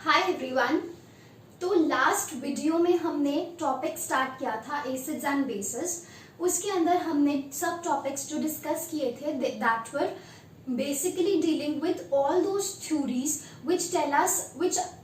Hi everyone. तो last video में हमने टॉपिक स्टार्ट किया था एसिड्स एंड बेसिस। उसके अंदर हमने सब टॉपिक्स जो डिस्कस किए थे that were basically dealing with all those theories which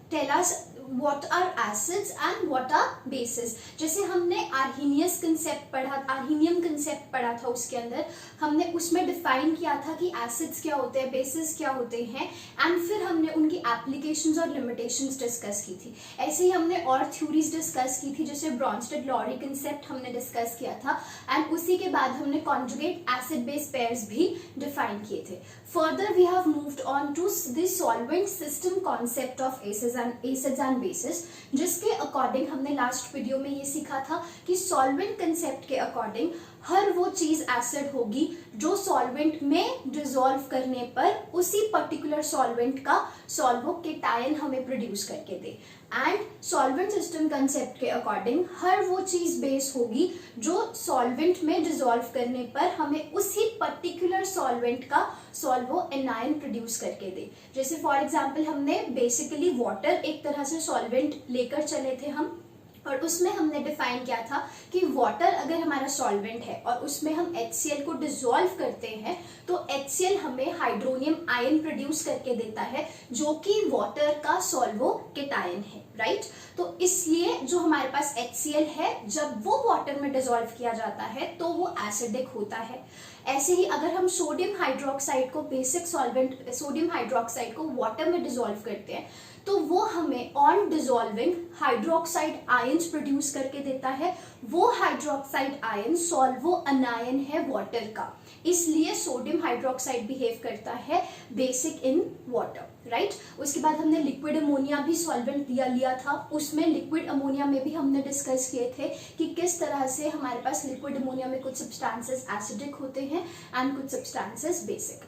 tell us what are acids and what are bases। जैसे हमने आर्हीनियस कंसेप्ट पढ़ा, आर्हीनियम कंसेप्ट पढ़ा था, उसके अंदर हमने उसमें डिफाइन किया था कि एसिड्स क्या होते हैं, बेसिस क्या होते हैं, एंड फिर हमने उनकी एप्लीकेशंस और लिमिटेशंस डिस्कस की थी। ऐसे ही हमने और थ्योरीज डिस्कस की थी, जैसे ब्रॉन्स्टेड-लॉरी कंसेप्ट हमने डिस्कस किया था, एंड उसी के बाद हमने कॉन्जुगेट एसिड बेस पेयर्स भी डिफाइन किए थे। Further we have moved on to the solvent system concept of acids and bases, जिसके अकॉर्डिंग हमने लास्ट वीडियो में ये सीखा था कि सॉल्वेंट कंसेप्ट के अकॉर्डिंग हर वो चीज एसिड होगी जो सॉल्वेंट में डिसॉल्व करने पर उसी पर्टिकुलर सॉल्वेंट का सॉल्वो केटायन हमें प्रोड्यूस करके दे। एंड सॉल्वेंट सिस्टम कंसेप्ट के अकॉर्डिंग हर वो चीज बेस होगी जो सॉल्वेंट में डिसॉल्व करने पर हमें उसी पर्टिकुलर सॉल्वेंट का सॉल्वो एनायन प्रोड्यूस करके दे। जैसे फॉर एग्जांपल हमने बेसिकली वाटर एक तरह से सॉल्वेंट लेकर चले थे हम, और उसमें हमने डिफाइन किया था कि वाटर अगर हमारा सॉल्वेंट है और उसमें हम HCl को डिसॉल्व करते हैं तो HCl हमें हाइड्रोनियम आयन प्रोड्यूस करके देता है जो कि वाटर का सॉल्वो केटायन है, राइट। तो इसलिए जो हमारे पास HCl है जब वो वाटर में डिसॉल्व किया जाता है तो वो एसिडिक होता है। ऐसे ही अगर हम सोडियम हाइड्रोक्साइड को, बेसिक सॉल्वेंट सोडियम हाइड्रोक्साइड को वाटर में डिसॉल्व करते हैं तो वो हमें on dissolving hydroxide ions produce करके देता है। वो हाइड्रोक्साइड आयन सॉल्वो अनायन है वाटर का, इसलिए सोडियम हाइड्रोक्साइड बिहेव करता है बेसिक इन वाटर, राइट। उसके बाद हमने लिक्विड अमोनिया भी सॉल्वेंट लिया था, उसमें लिक्विड अमोनिया में भी हमने डिस्कस किए थे कि किस तरह से हमारे पास लिक्विड अमोनिया में कुछ सब्सटेंसेस एसिडिक होते हैं एंड कुछ सब्सटेंसेस बेसिक।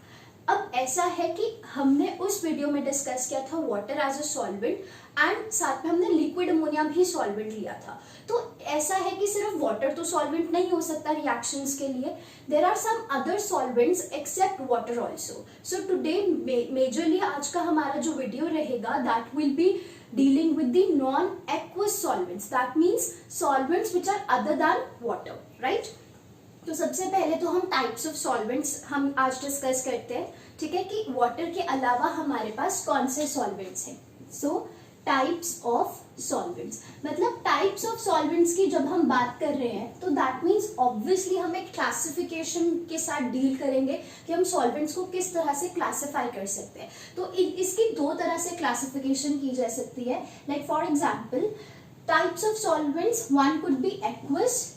अब ऐसा है कि हमने उस वीडियो में डिस्कस किया था water as a solvent and साथ में हमने लिक्विड अमोनिया भी सॉल्वेंट लिया था। तो ऐसा है कि सिर्फ वाटर तो सॉल्वेंट नहीं हो सकता रिएक्शंस के लिए, there are some other solvents except water also. So today majorly आज का हमारा जो वीडियो रहेगा that will be dealing with the non-aqueous solvents, that means solvents which are other than water, right। तो सबसे पहले तो हम टाइप्स ऑफ सॉल्वेंट्स हम आज डिस्कस करते हैं, ठीक है, कि वाटर के अलावा हमारे पास कौन से सॉल्वेंट्स हैं। सो टाइप्स ऑफ सॉल्वेंट्स, मतलब टाइप्स ऑफ सॉल्वेंट्स की जब हम बात कर रहे हैं तो दैट मीन्स ऑब्वियसली हम एक क्लासिफिकेशन के साथ डील करेंगे कि हम सॉल्वेंट्स को किस तरह से क्लासिफाई कर सकते हैं। तो इसकी दो तरह से क्लासिफिकेशन की जा सकती है। Like for example types of solvents, one could be aqueous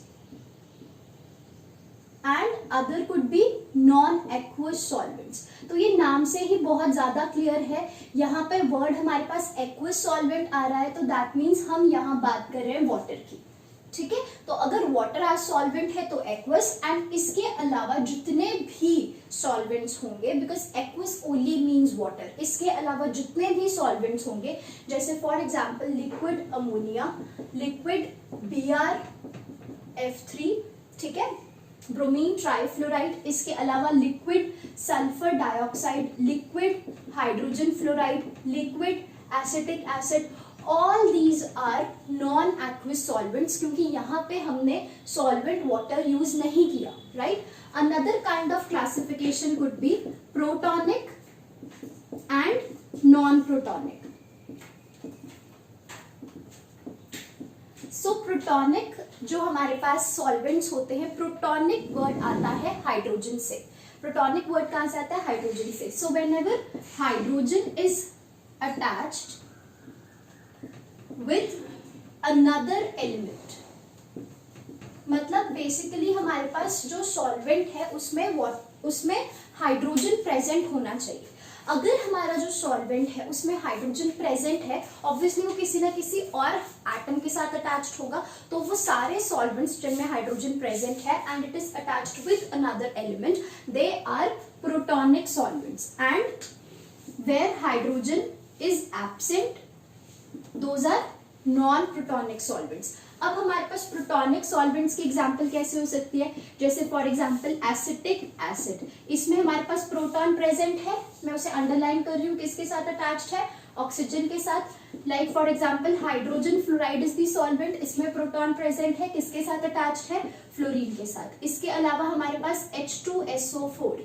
and other could be non aqueous solvents. तो ये नाम से ही बहुत ज्यादा क्लियर है, यहाँ पर वर्ड हमारे पास एक्वस सॉल्वेंट आ रहा है तो दैट मीन्स हम यहाँ बात कर रहे हैं वाटर की, ठीक है। तो अगर वाटर एज सॉल्वेंट है तो एक्वस, एंड इसके अलावा जितने भी सॉल्वेंट्स होंगे, because aqueous only means water, इसके अलावा जितने भी सॉल्वेंट्स होंगे, जैसे for example liquid ammonia, liquid BrF3, ठीक है, ब्रोमीन ट्राइफ्लोराइड, इसके अलावा liquid sulphur dioxide, liquid hydrogen fluoride, liquid acetic acid, all these are non aqueous solvents, क्योंकि यहाँ पे हमने सॉल्वेंट वाटर यूज नहीं किया, right. Another kind of classification could be protonic and non protonic. So protonic जो हमारे पास solvents होते हैं, प्रोटॉनिक वर्ड आता है हाइड्रोजन से। प्रोटॉनिक वर्ड कहां से आता है? हाइड्रोजन से। So whenever hydrogen is attached with another element, मतलब बेसिकली हमारे पास जो सॉल्वेंट है उसमें हाइड्रोजन प्रेजेंट होना चाहिए। अगर हमारा जो सॉल्वेंट है उसमें हाइड्रोजन प्रेजेंट है, ऑब्वियसली वो किसी ना किसी और एटम के साथ अटैच्ड होगा, तो वो सारे सॉल्वेंट्स जिनमें हाइड्रोजन प्रेजेंट है and it is attached with another element, they are protonic solvents, and where hydrogen is absent those are non protonic solvents. अब हमारे पास प्रोटॉनिक सॉल्वेंट्स की एग्जांपल कैसे हो सकती है, जैसे फॉर एग्जांपल एसिटिक एसिड, इसमें हमारे पास प्रोटॉन प्रेजेंट है, मैं उसे अंडरलाइन कर रही हूँ, किसके साथ अटैच्ड है, ऑक्सीजन के साथ। Like for example hydrogen fluoride is the solvent, इसमें प्रोटॉन प्रेजेंट है, किसके साथ अटैच्ड है, फ्लोरीन के साथ। इसके अलावा हमारे पास H2SO4,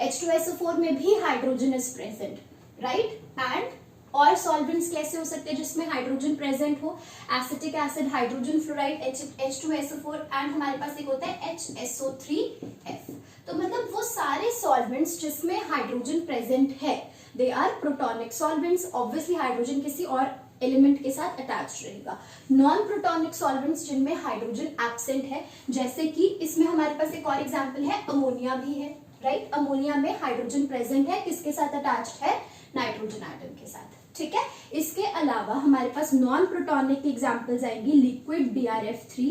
H2SO4 में भी hydrogen is present, right. And और सॉल्वेंट्स कैसे हो सकते हैं जिसमें हाइड्रोजन प्रेजेंट हो, acetic acid, hydrogen fluoride, H2SO4 and हमारे पास एक होता है HSO3F। तो मतलब वो सारे सॉल्वेंट्स जिसमें हाइड्रोजन प्रेजेंट है they are protonic solvents. Obviously hydrogen किसी और एलिमेंट के साथ अटैच्ड रहेगा। नॉन प्रोटॉनिक सॉल्वेंट्स जिनमें हाइड्रोजन एब्सेंट है, जैसे कि इसमें हमारे पास एक और एग्जांपल है, अमोनिया भी है, राइट। अमोनिया में हाइड्रोजन प्रेजेंट है, किसके साथ अटैच्ड है, नाइट्रोजन एटम के साथ, ठीक है। इसके अलावा हमारे पास नॉन प्रोटॉनिक एग्जांपल्स आएंगी, liquid BrF3,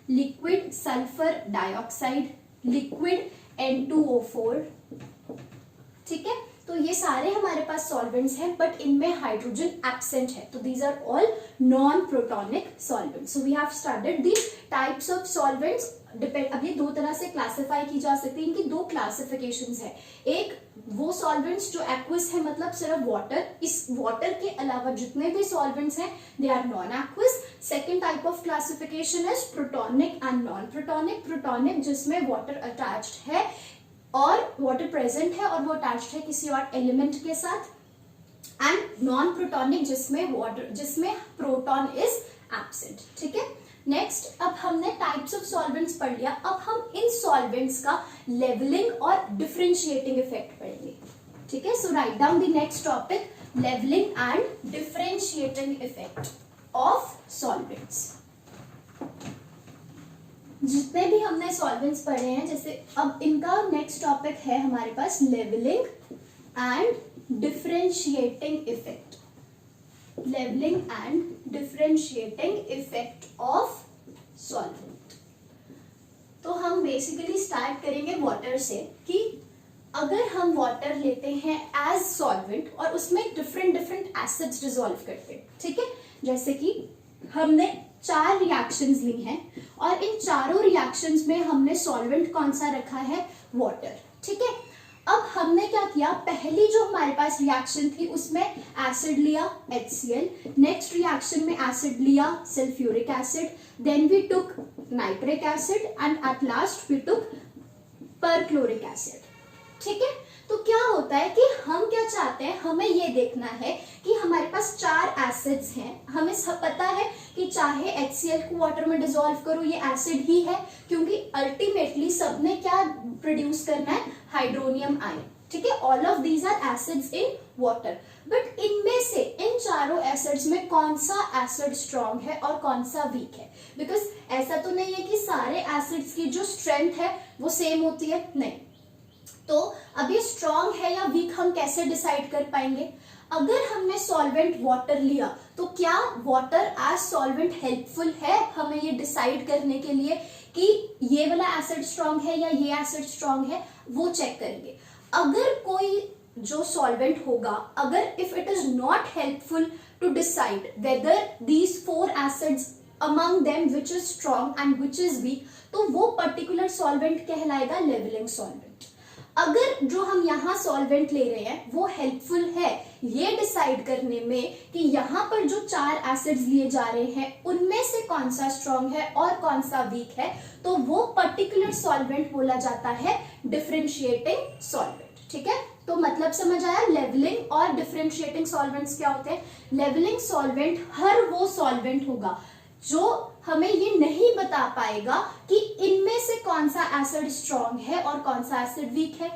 liquid sulphur dioxide, liquid N2O4, ठीक है। तो ये सारे हमारे पास सॉल्वेंट्स हैं, बट इनमें हाइड्रोजन एब्सेंट है, तो these are all non protonic solvents. So we have studied the types of solvents. अब ये दो तरह से क्लासिफाई की जा सकती है, इनकी दो क्लासिफिकेशंस है। एक वो सॉल्वेंट्स जो एक्वस है, मतलब सिर्फ वाटर, इस वाटर के अलावा जितने भी सॉल्वेंट्स हैं they are non aqueous. Second type of classification is protonic and non protonic. Protonic जिसमें वाटर अटैच्ड है और वाटर प्रेजेंट है और वो अटैच्ड है किसी और एलिमेंट के साथ, एंड नॉन प्रोटॉनिक जिसमें प्रोटॉन इज एब्सेंट, ठीक है। नेक्स्ट, अब हमने टाइप्स ऑफ सॉल्वेंट्स पढ़ लिया, अब हम इन सॉल्वेंट्स का लेवलिंग और डिफरेंशिएटिंग इफेक्ट पढ़ेंगे, ठीक है। So write down the next topic, levelling and differentiating effect of solvents. जितने भी हमने सॉल्वेंट्स पढ़े हैं, जैसे अब इनका नेक्स्ट टॉपिक है हमारे पास levelling and differentiating effect, levelling and differentiating effect of solvent. तो हम बेसिकली स्टार्ट करेंगे वाटर से, कि अगर हम वाटर लेते हैं एज सॉल्वेंट और उसमें डिफरेंट एसिड्स डिसॉल्व करते हैं, ठीक है। जैसे कि हमने 4 रिएक्शंस ली हैं और इन चारों रिएक्शंस में हमने सॉल्वेंट कौन सा रखा है, वाटर, ठीक है। अब हमने क्या किया, पहली जो हमारे पास रिएक्शन थी उसमें एसिड लिया HCl, नेक्स्ट रिएक्शन में एसिड लिया sulphuric acid, then we took nitric acid and at last we took perchloric acid, ठीक है। तो क्या होता है कि हम क्या चाहते हैं, हमें ये देखना है कि हमारे पास 4 एसिड्स हैं, हमें सब पता है कि चाहे HCl को वाटर में डिसॉल्व करो ये एसिड ही है, क्योंकि अल्टीमेटली सबने क्या प्रोड्यूस करना है, हाइड्रोनियम आयन, ठीक है। All of these are acids in water, but इनमें से इन चारों एसिड्स में कौन सा एसिड स्ट्रॉन्ग है और कौन सा वीक है, बिकॉज ऐसा तो नहीं है कि सारे एसिड्स की जो स्ट्रेंथ है वो सेम होती है, नहीं। तो अब ये स्ट्रॉन्ग है या वीक हम कैसे डिसाइड कर पाएंगे, अगर हमने सॉल्वेंट वाटर लिया तो क्या वाटर एज सॉल्वेंट हेल्पफुल है हमें ये डिसाइड करने के लिए कि ये वाला एसिड स्ट्रॉन्ग है या ये एसिड स्ट्रॉन्ग है, वो चेक करेंगे। अगर कोई जो सॉल्वेंट होगा, अगर if it is not helpful to decide whether these 4 acids among them which is strong and which is weak, तो वो पर्टिकुलर सॉल्वेंट कहलाएगा लेवलिंग सॉल्वेंट। अगर जो हम यहाँ सॉल्वेंट ले रहे हैं वो हेल्पफुल है ये डिसाइड करने में कि यहाँ पर जो 4 एसिड्स लिए जा रहे हैं उनमें से कौन सा स्ट्रॉन्ग है और कौन सा वीक है, तो वो पर्टिकुलर सॉल्वेंट बोला जाता है डिफरेंशिएटिंग सॉल्वेंट, ठीक है। तो मतलब समझ आया, लेवलिंग और डिफरेंशिएटिंग सॉल्वेंट्स क्या होते हैं। लेवलिंग सॉल्वेंट हर वो सॉल्वेंट होगा जो हमें ये नहीं बता पाएगा कि इनमें से कौन सा एसिड स्ट्रॉन्ग है और कौन सा एसिड वीक है।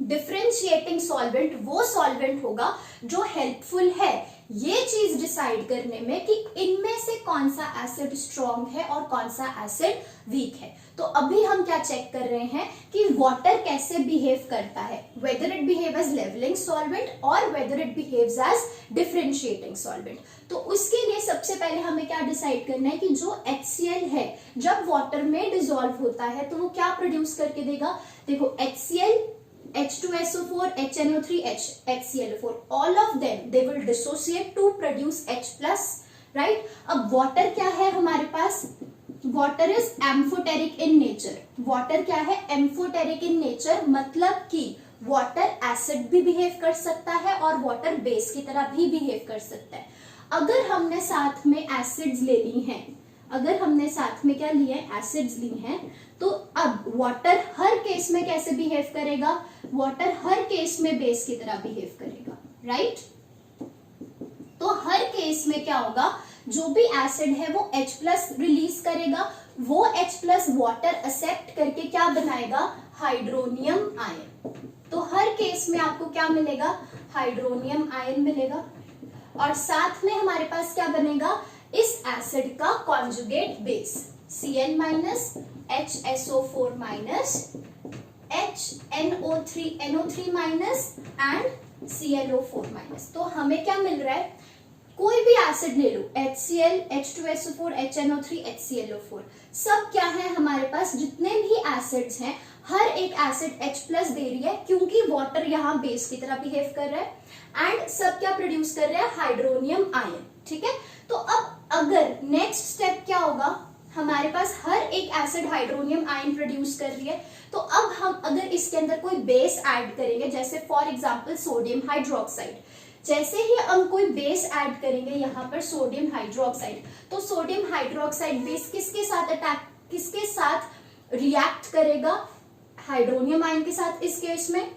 डिफरेंशिएटिंग सॉल्वेंट वो सॉल्वेंट होगा जो हेल्पफुल है ये चीज डिसाइड करने में कि इनमें से कौन सा एसिड स्ट्रॉन्ग है और कौन सा एसिड वीक है। तो अभी हम क्या चेक कर रहे हैं कि वाटर कैसे बिहेव करता है, whether it behave as levelling solvent और whether it behaves as differentiating solvent. तो उसके लिए सबसे पहले हमें क्या डिसाइड करना है कि जो HCl है जब वाटर में डिसॉल्व होता है तो वो क्या प्रोड्यूस करके देगा। देखो HCl, H2SO4, HNO3, HClO4, all of them they will dissociate to produce H+, right. अब वाटर क्या है हमारे पास, water is amphoteric in nature. Water क्या है, एम्फोटेरिक इन नेचर, मतलब कि वाटर एसिड भी बिहेव कर सकता है और वाटर बेस की तरह भी बिहेव कर सकता है। अगर हमने साथ में एसिड्स ले ली हैं, अगर हमने साथ में क्या लिए, एसिड्स ली हैं, तो अब वाटर हर केस में कैसे बिहेव करेगा, वाटर हर केस में बेस की तरह बिहेव करेगा, राइट। तो हर केस में क्या होगा, जो भी एसिड है वो H+ रिलीज करेगा, वो H+ वाटर एक्सेप्ट करके क्या बनाएगा, हाइड्रोनियम आयन। तो हर केस में आपको क्या मिलेगा, हाइड्रोनियम आयन मिलेगा। और साथ में हमारे पास क्या बनेगा, इस एसिड का conjugate base Cl- HSO4- NO3- and ClO4-। तो हमें क्या मिल रहा है, कोई भी एसिड ले लो, HCl, H2SO4, HNO3, HClO4, सब क्या है हमारे पास, जितने भी एसिड्स हैं, हर एक एसिड H+ दे रही है क्योंकि वाटर यहाँ बेस की तरह बिहेव कर रहा है, एंड सब क्या प्रोड्यूस कर रहे हैं, हाइड्रोनियम आयन, ठीक है। तो अब अगर नेक्स्ट स्टेप क्या होगा, हमारे पास हर एक एसिड हाइड्रोनियम आयन प्रोड्यूस कर रही है, तो अब हम अगर इसके अंदर कोई बेस ऐड करेंगे, जैसे फॉर एग्जांपल सोडियम हाइड्रोक्साइड, जैसे ही हम कोई बेस ऐड करेंगे यहाँ पर सोडियम हाइड्रोक्साइड, तो सोडियम हाइड्रोक्साइड बेस किसके साथ रिएक्ट करेगा, हाइड्रोनियम आयन के साथ इस केस में,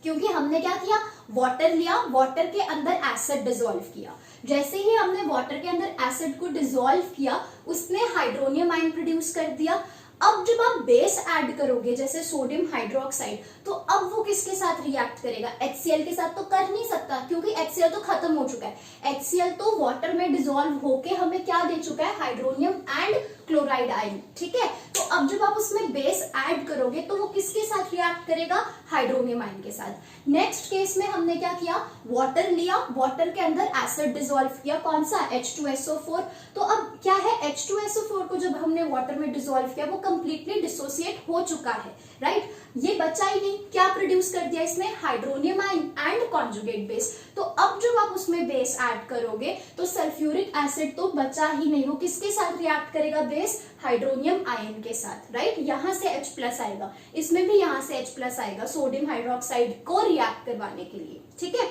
क्योंकि हमने क्या किया, वाटर लिया, वाटर के अंदर एसिड डिसॉल्व किया, जैसे ही हमने वाटर के अंदर एसिड को डिसॉल्व किया, उसने हाइड्रोनियम आयन प्रोड्यूस कर दिया। अब जब आप बेस ऐड करोगे जैसे सोडियम हाइड्रोक्साइड, तो अब वो किसके साथ रिएक्ट करेगा, HCl के साथ तो कर नहीं सकता, क्योंकि HCl तो खत्म हो चुका है। HCl तो वाटर में डिसॉल्व होके हमें क्या दे चुका है, हाइड्रोनियम एंड क्लोराइड आयन, ठीक है। तो अब जब आप उसमें बेस ऐड करोगे तो वो किसके साथ रिएक्ट करेगा, हाइड्रोनियम आयन के साथ। नेक्स्ट केस में हमने क्या किया, वाटर लिया, वाटर के अंदर एसिड डिसॉल्व किया, कौन सा, H2SO4। तो अब क्या है, H2SO4 को जब हमने वाटर में डिसॉल्व किया, वो कंप्लीटली डिसोसिएट हो चुका है, राइट। ये बचा ही नहीं, क्या प्रोड्यूस कर दिया इसने, hydronium ion and conjugate base. तो अब जब आप उसमें बेस ऐड करोगे तो सल्फ्यूरिक एसिड तो बचा ही नहीं, वो किसके साथ रिएक्ट करेगा, बेस हाइड्रोनियम आयन के साथ, राइट। यहां से H+ आएगा, इसमें भी यहां से H+ आएगा सोडियम हाइड्रोक्साइड को रिएक्ट करवाने के लिए, ठीक है।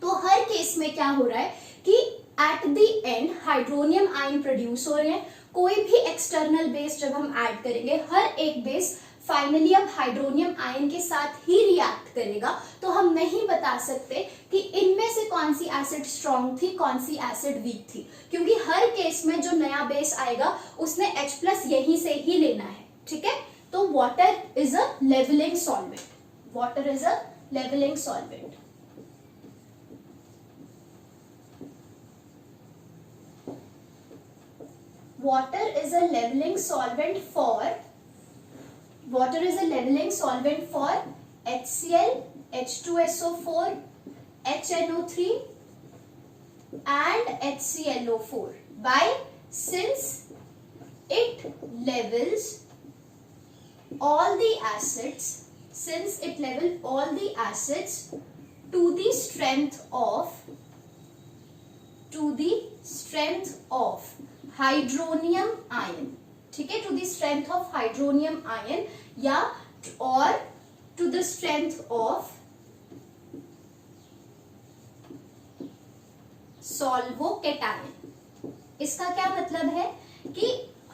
तो हर केस में क्या हो रहा है कि at the end hydronium ion produce हो रहे हैं। कोई भी एक्सटर्नल बेस जब हम ऐड करेंगे, हर एक बेस फाइनली अब हाइड्रोनियम आयन के साथ ही रिएक्ट करेगा। तो हम नहीं बता सकते कि इनमें से कौन सी एसिड स्ट्रॉन्ग थी, कौन सी एसिड वीक थी, क्योंकि हर केस में जो नया बेस आएगा उसने H+ यहीं से ही लेना है, ठीक है। तो water is a levelling solvent, water is a levelling solvent. Water is a leveling solvent for HCl, H2SO4, HNO3 and HClO4 since it levels all the acids to the strength of hydronium ion, ठीक है, to the strength of hydronium ion या और to the strength of solvocation. इसका क्या मतलब है कि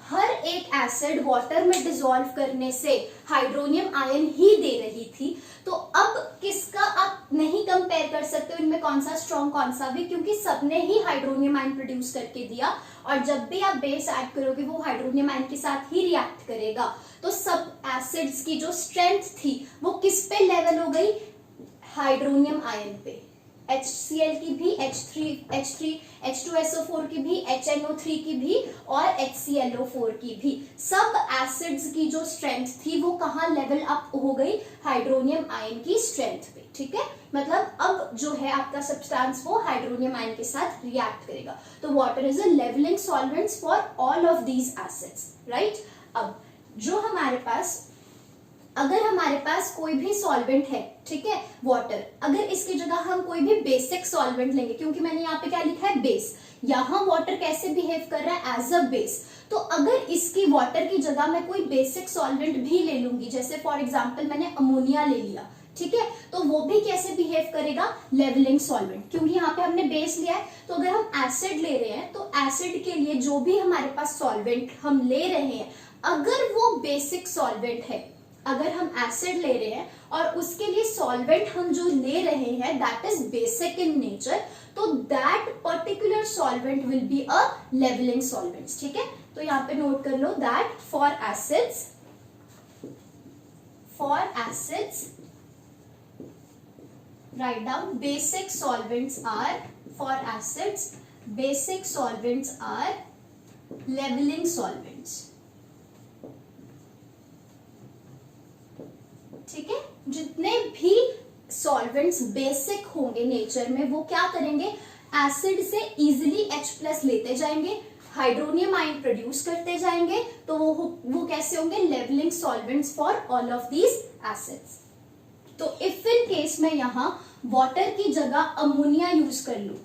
हर एक एसिड वाटर में डिसॉल्व करने से हाइड्रोनियम आयन ही दे रही थी, तो अब किसका आप नहीं कंपेयर कर सकते हो इनमें कौन सा स्ट्रॉन्ग कौन सा भी, क्योंकि सबने ही हाइड्रोनियम आयन प्रोड्यूस करके दिया, और जब भी आप बेस ऐड करोगे वो हाइड्रोनियम आयन के साथ ही रिएक्ट करेगा। तो सब एसिड्स की जो स्ट्रेंथ थी वो किस पे लेवल हो गई, हाइड्रोनियम आयन पे। HCl की भी, H2SO4 की भी, HNO3 की भी और HClO4 की भी, सब एसिड्स की जो स्ट्रेंथ थी वो कहाँ लेवल अप हो गई, हाइड्रोनियम आयन की स्ट्रेंथ पे, ठीक है। मतलब अब जो है आपका सब्सटेंस वो हाइड्रोनियम आयन के साथ रिएक्ट करेगा। तो water is a levelling solvents for all of these acids, right. अब जो हमारे पास, अगर हमारे पास कोई भी सॉल्वेंट है, ठीक है, वाटर, अगर इसकी जगह हम कोई भी बेसिक सॉल्वेंट लेंगे, क्योंकि मैंने यहाँ पे क्या लिखा है, बेस, यहाँ वाटर कैसे बिहेव कर रहा है, एज अ बेस। तो अगर इसकी वाटर की जगह मैं कोई बेसिक सॉल्वेंट भी ले लूंगी, जैसे फॉर एग्जांपल मैंने अमोनिया ले लिया, ठीक है, तो वो भी कैसे बिहेव करेगा, लेवलिंग सॉल्वेंट, क्योंकि यहाँ पे हमने बेस लिया है। तो अगर हम एसिड ले रहे हैं तो एसिड के लिए जो भी हमारे पास सॉल्वेंट हम ले रहे हैं, अगर वो बेसिक सॉल्वेंट है, अगर हम एसिड ले रहे हैं और उसके लिए सॉल्वेंट हम जो ले रहे हैं that is basic in nature, तो that particular solvent will be a levelling solvents, ठीक है। तो यहाँ पे नोट कर लो that for acids write down basic solvents are, for acids basic solvents are leveling solvents, ठीक है। जितने भी सॉल्वेंट्स बेसिक होंगे नेचर में वो क्या करेंगे, एसिड से इजीली H+ लेते जाएंगे, हाइड्रोनियम आयन प्रोड्यूस करते जाएंगे, तो वो कैसे होंगे, levelling solvents for all of these acids. तो इफ इन केस में यहाँ वाटर की जगह अमोनिया यूज कर लूं,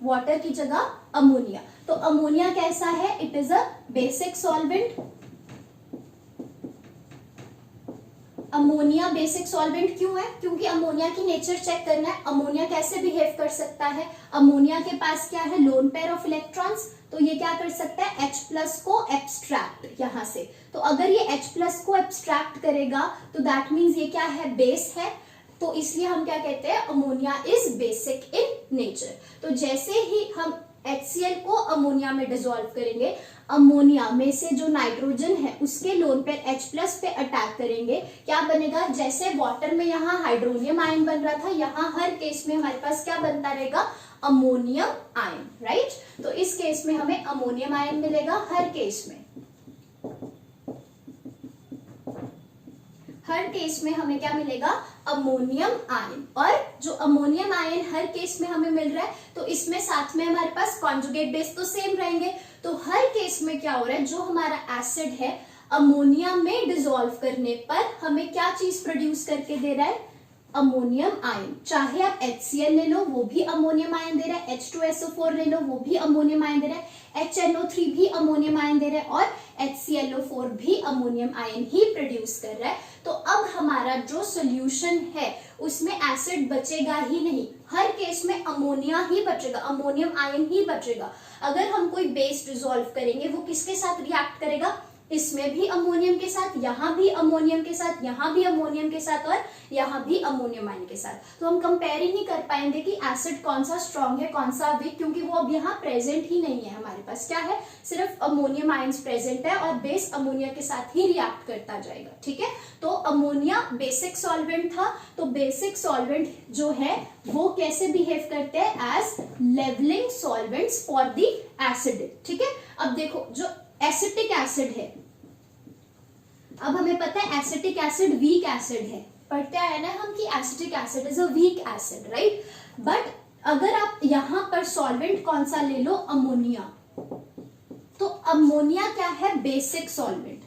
वाटर की जगह अमोनिया, तो अमोनिया कैसा है, it is a basic solvent. Ammonia basic solvent क्यों है, क्योंकि अमोनिया की नेचर चेक करना है, अमोनिया कैसे बिहेव कर सकता है। अमोनिया के पास क्या है, लोन पेयर ऑफ इलेक्ट्रॉन्स, तो ये क्या कर सकता है, H+ को एब्स्ट्रैक्ट यहां से, तो अगर ये H+ को एब्स्ट्रैक्ट करेगा तो दैट मीन्स ये क्या है, बेस है, तो इसलिए हम क्या कहते हैं, ammonia is basic in nature. तो जैसे ही हम HCl को अमोनिया में डिसॉल्व करेंगे, अमोनिया में से जो नाइट्रोजन है उसके लोन पेयर H+ पे अटैक करेंगे, क्या बनेगा, जैसे वाटर में यहाँ हाइड्रोनियम आयन बन रहा था, यहाँ हर केस में हमारे पास क्या बनता रहेगा, अमोनियम आयन, राइट। तो इस केस में हमें अमोनियम आयन मिलेगा, हर केस में हमें क्या मिलेगा, अमोनियम आयन। और जो अमोनियम आयन हर केस में हमें मिल रहा है, तो इसमें साथ में हमारे पास कॉन्जुगेट बेस तो सेम रहेंगे, तो हर केस में क्या हो रहा है, जो हमारा एसिड है अमोनिया में डिसॉल्व करने पर हमें क्या चीज प्रोड्यूस करके दे रहा है, अमोनियम आयन। चाहे आप HCl ले लो वो भी अमोनियम आयन दे रहा है, H2SO4 ले लो वो भी अमोनियम आयन दे रहा है, HNO3 भी अमोनियम आयन दे रहा है, और HClO4 भी अमोनियम आयन ही प्रोड्यूस कर रहा है। तो अब हमारा जो सोल्यूशन है उसमें एसिड बचेगा ही नहीं, हर केस में अमोनिया ही बचेगा, अमोनियम आयन ही बचेगा। अगर हम कोई बेस डिसॉल्व करेंगे वो किसके साथ रिएक्ट करेगा, इसमें भी अमोनियम के साथ, यहाँ भी अमोनियम के साथ, यहाँ भी अमोनियम के साथ, और यहाँ भी अमोनियम आयन के साथ। तो हम कंपेयर ही नहीं कर पाएंगे कि एसिड कौन सा स्ट्रॉन्ग है कौन सा वीक, क्योंकि वो अब यहाँ प्रेजेंट ही नहीं है, हमारे पास क्या है, सिर्फ अमोनियम आयन्स प्रेजेंट है और बेस अमोनिया के साथ ही रिएक्ट करता जाएगा, ठीक है। तो अमोनिया बेसिक सॉल्वेंट था, तो बेसिक सॉल्वेंट जो है वो कैसे बिहेव करते हैं, as levelling solvents for the acid, ठीक है। अब देखो जो एसिटिक एसिड है, अब हमें पता है एसिटिक एसिड वीक एसिड है, पढ़ते आए ना हम कि acetic acid is a weak acid, right. But अगर आप यहां पर सॉल्वेंट कौन सा ले लो, अमोनिया, तो अमोनिया क्या है, बेसिक सॉल्वेंट।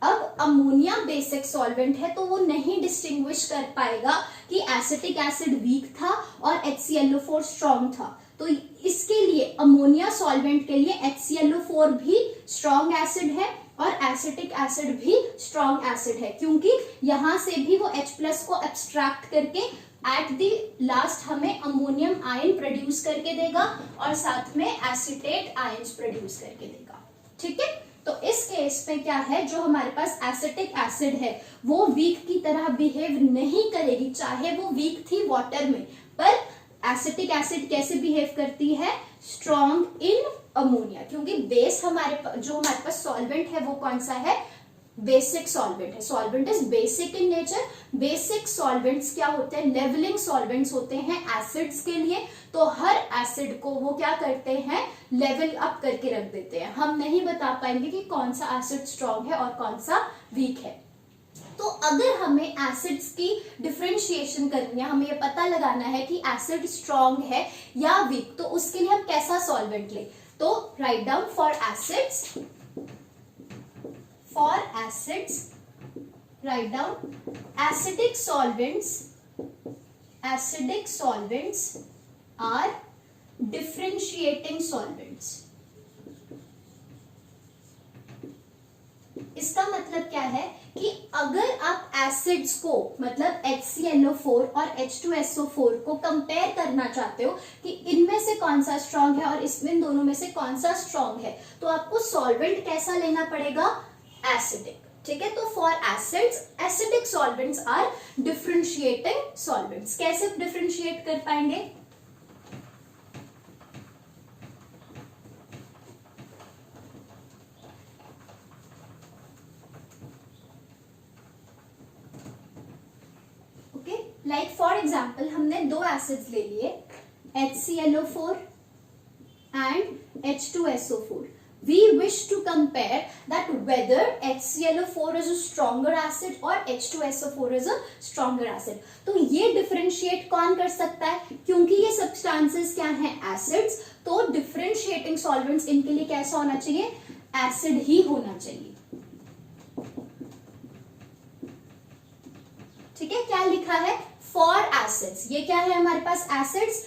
अब अमोनिया बेसिक सॉल्वेंट है तो वो नहीं डिस्टिंग्विश कर पाएगा कि एसिटिक एसिड वीक था और HClO4 स्ट्रॉन्ग था, तो इसके लिए अमोनिया सॉल्वेंट के लिए HClO4 भी स्ट्रॉन्ग एसिड है और एसिटिक एसिड भी स्ट्रॉन्ग एसिड है, क्योंकि यहां से भी वो H+ को एब्स्ट्रैक्ट करके एट द लास्ट हमें अमोनियम आयन प्रोड्यूस करके देगा और साथ में एसिटेट आयन्स प्रोड्यूस करके देगा, ठीक है। तो इस केस में क्या है, जो हमारे पास एसिटिक एसिड है वो वीक की तरह बिहेव नहीं करेगी, चाहे वो वीक थी वाटर में, पर एसिटिक एसिड कैसे बिहेव करती है, स्ट्रॉन्ग इन अमोनिया, क्योंकि बेस जो हमारे पास सॉल्वेंट है वो कौन सा है, बेसिक सॉल्वेंट है। Solvent is basic in nature. Basic solvents क्या होते हैं, लेवलिंग सॉल्वेंट्स होते हैं एसिड्स के लिए, तो हर एसिड को वो क्या करते हैं, लेवल अप करके रख देते हैं। हम नहीं बता पाएंगे कि कौन सा एसिड स्ट्रॉन्ग है और कौन सा वीक है। तो अगर हमें एसिड्स की डिफरेंशिएशन करनी है, हमें ये पता लगाना है कि एसिड स्ट्रॉन्ग है या वीक, तो उसके लिए हम कैसा सॉल्वेंट ले, तो write down for acids write down acidic solvents are differentiating solvents. इसका मतलब क्या है कि अगर आप एसिड्स को मतलब HClO4 और H2SO4 को कंपेयर करना चाहते हो कि इनमें से कौन सा स्ट्रांग है और इसमें दोनों में से कौन सा स्ट्रांग है, तो आपको सॉल्वेंट कैसा लेना पड़ेगा, एसिडिक। ठीक है, तो for acids acidic solvents are differentiating solvents. कैसे डिफरेंशिएट कर पाएंगे, लाइक फॉर एग्जाम्पल हमने दो एसिड्स ले लिए HClO4 and H2SO4. We wish to compare that whether HClO4 is a stronger acid or H2SO4 is a stronger acid. तो ये differentiate कौन कर सकता है, क्योंकि ये सब्सटेंसेस क्या हैं, एसिड्स, तो डिफरेंशिएटिंग सॉल्वेंट्स इनके लिए कैसा होना चाहिए, एसिड ही होना चाहिए। ठीक है, क्या लिखा है, फॉर एसिड्स, ये क्या है हमारे पास acids,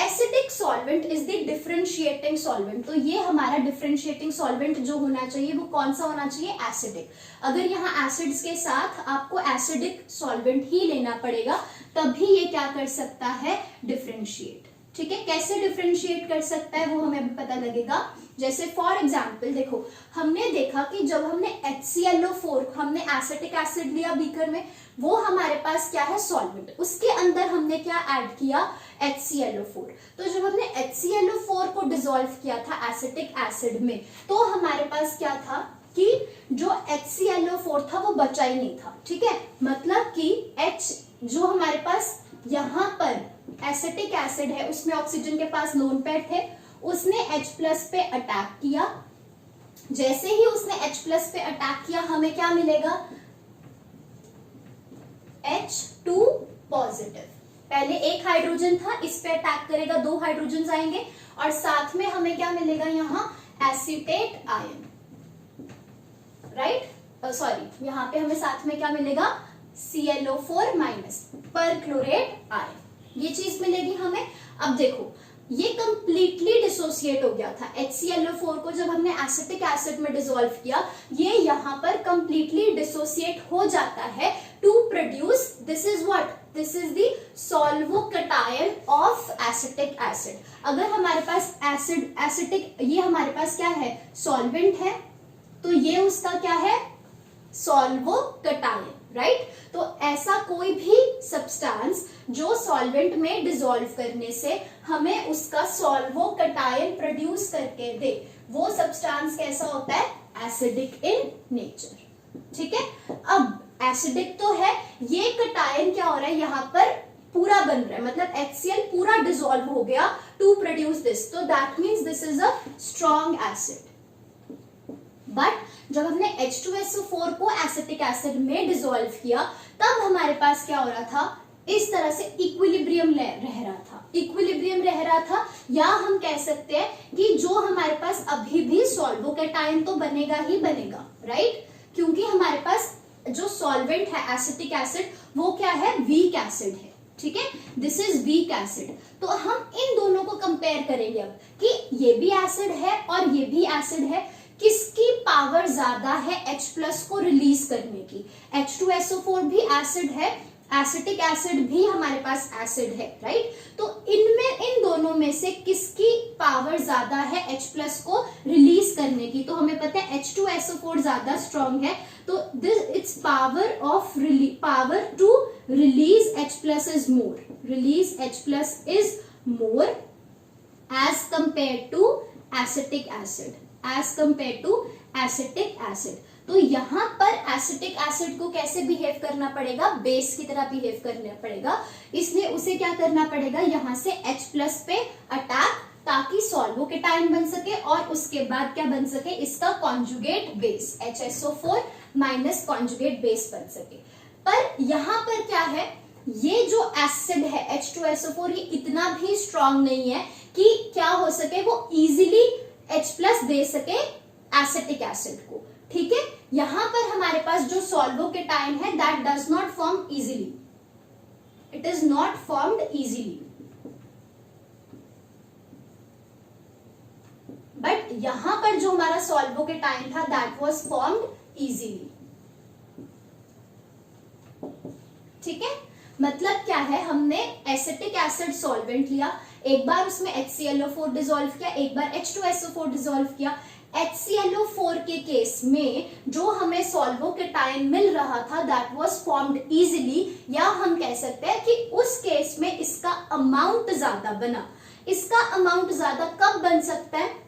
acidic solvent is the differentiating solvent. तो ये हमारा डिफरेंशिएटिंग सॉल्वेंट जो होना चाहिए वो कौन सा होना चाहिए, एसिडिक। अगर यहाँ एसिड्स के साथ आपको एसिडिक सॉल्वेंट ही लेना पड़ेगा तभी ये क्या कर सकता है, डिफरेंशिएट। ठीक है, कैसे डिफरेंशिएट कर सकता है वो हमें अभी पता लगेगा। जैसे फॉर एग्जाम्पल देखो, हमने देखा कि जब हमने HClO4 हमने एसिटिक एसिड लिया बीकर में, वो हमारे पास क्या है, सॉल्वेंट, उसके अंदर हमने क्या ऐड किया, HClO4। तो जब हमने HClO4 को डिसॉल्व किया था एसिटिक एसिड में, तो हमारे पास क्या था कि जो HClO4 था वो बचा ही नहीं था। ठीक है, मतलब कि H जो हमारे पास यहाँ पर एसिटिक एसिड है उसमें ऑक्सीजन के पास लोन पेयर थे, उसने H+ पे अटैक किया। जैसे ही उसने H+ पे अटैक किया हमें क्या मिलेगा, H2 पॉजिटिव। पहले एक हाइड्रोजन था, इस पे अटैक करेगा, दो हाइड्रोजन आएंगे और साथ में हमें क्या मिलेगा, यहाँ एसीटेट आयन, राइट, सॉरी यहाँ पे हमें साथ में क्या मिलेगा, ClO4- पर क्लोरेट आयन, ये चीज मिलेगी हमें। अब देखो ये कंप्लीटली डिसोसिएट हो गया था, HClO4 को जब हमने एसिटिक एसिड में डिसॉल्व किया, ये यहाँ पर कंप्लीटली डिसोसिएट हो जाता है to produce, this is what, this is the solvocation of acetic acid. अगर हमारे पास एसिड एसिटिक, ये हमारे पास क्या है, सॉल्वेंट है, तो ये उसका क्या है, सॉल्वोकटायन, राइट। तो ऐसा कोई भी सब्सटेंस जो सॉल्वेंट में डिसॉल्व करने से हमें उसका सॉल्वोकटायन प्रोड्यूस करके दे, वो सब्सटेंस कैसा होता है, एसिडिक इन नेचर। ठीक है, अब एसिडिक तो है, ये कटायन क्या हो रहा है, यहाँ पर पूरा बन रहा है, मतलब HCl पूरा डिसॉल्व हो गया टू प्रोड्यूस दिस, तो that means this is a strong acid. But जब हमने H2SO4 को एसिटिक एसिड में डिसॉल्व किया तब हमारे पास क्या हो रहा था, इस तरह से इक्विलिब्रियम रह रहा था, इक्विलिब्रियम रह रहा था, या हम कह सकते हैं कि जो हमारे पास अभी भी सॉल्वोकटायन तो बनेगा ही बनेगा, राइट, क्योंकि हमारे पास जो सॉल्वेंट है एसिटिक एसिड वो क्या है, वीक एसिड है। ठीक है, दिस इज वीक एसिड। तो हम इन दोनों को कंपेयर करेंगे अब कि ये भी एसिड है और ये भी एसिड है, किसकी पावर ज्यादा है H+ को रिलीज करने की। H2SO4 भी एसिड है, एसिटिक एसिड भी हमारे पास एसिड है, राइट। तो इनमें इन दोनों में से किसकी पावर ज्यादा है H+ को रिलीज करने की, तो हमें पता है H2SO4 ज्यादा स्ट्रॉन्ग है, तो this its power to release H+ is more, release H+ is more as compare to acetic acid, as compare to acetic acid. तो यहाँ पर एसिटिक एसिड को कैसे बिहेव करना पड़ेगा, बेस की तरह बिहेव करना पड़ेगा, इसलिए उसे क्या करना पड़ेगा, यहाँ से H+ पे अटैक, ताकि सॉल्वोकेटाइन बन सके और उसके बाद क्या बन सके, इसका conjugate base HSO4- conjugate base बन सके। पर यहाँ पर क्या है, ये जो एसिड है H2SO4 ये इतना भी स्ट्रॉन्ग नहीं है कि क्या हो सके, वो इजीली H+ दे सके एसिटिक एसिड को। ठीक है, यहां पर हमारे पास जो सॉल्वोकेटाइन है that does not form easily, it is not formed easily. यहाँ पर जो हमारा सॉल्वोकेटाइन था दैट वाज फॉर्म्ड इजीली। ठीक है, मतलब क्या है, हमने एसिटिक एसिड सॉल्वेंट लिया, एक बार उसमें HClO4 डिसॉल्व किया, एक बार H2SO4 डिसॉल्व किया। HClO4 के केस में जो हमें सॉल्वोकेटाइन मिल रहा था दैट वाज फॉर्म्ड इजीली, या हम कह सकते हैं कि उस केस में इसका अमाउंट ज्यादा बना। इसका अमाउंट ज्यादा कब बन सकता है,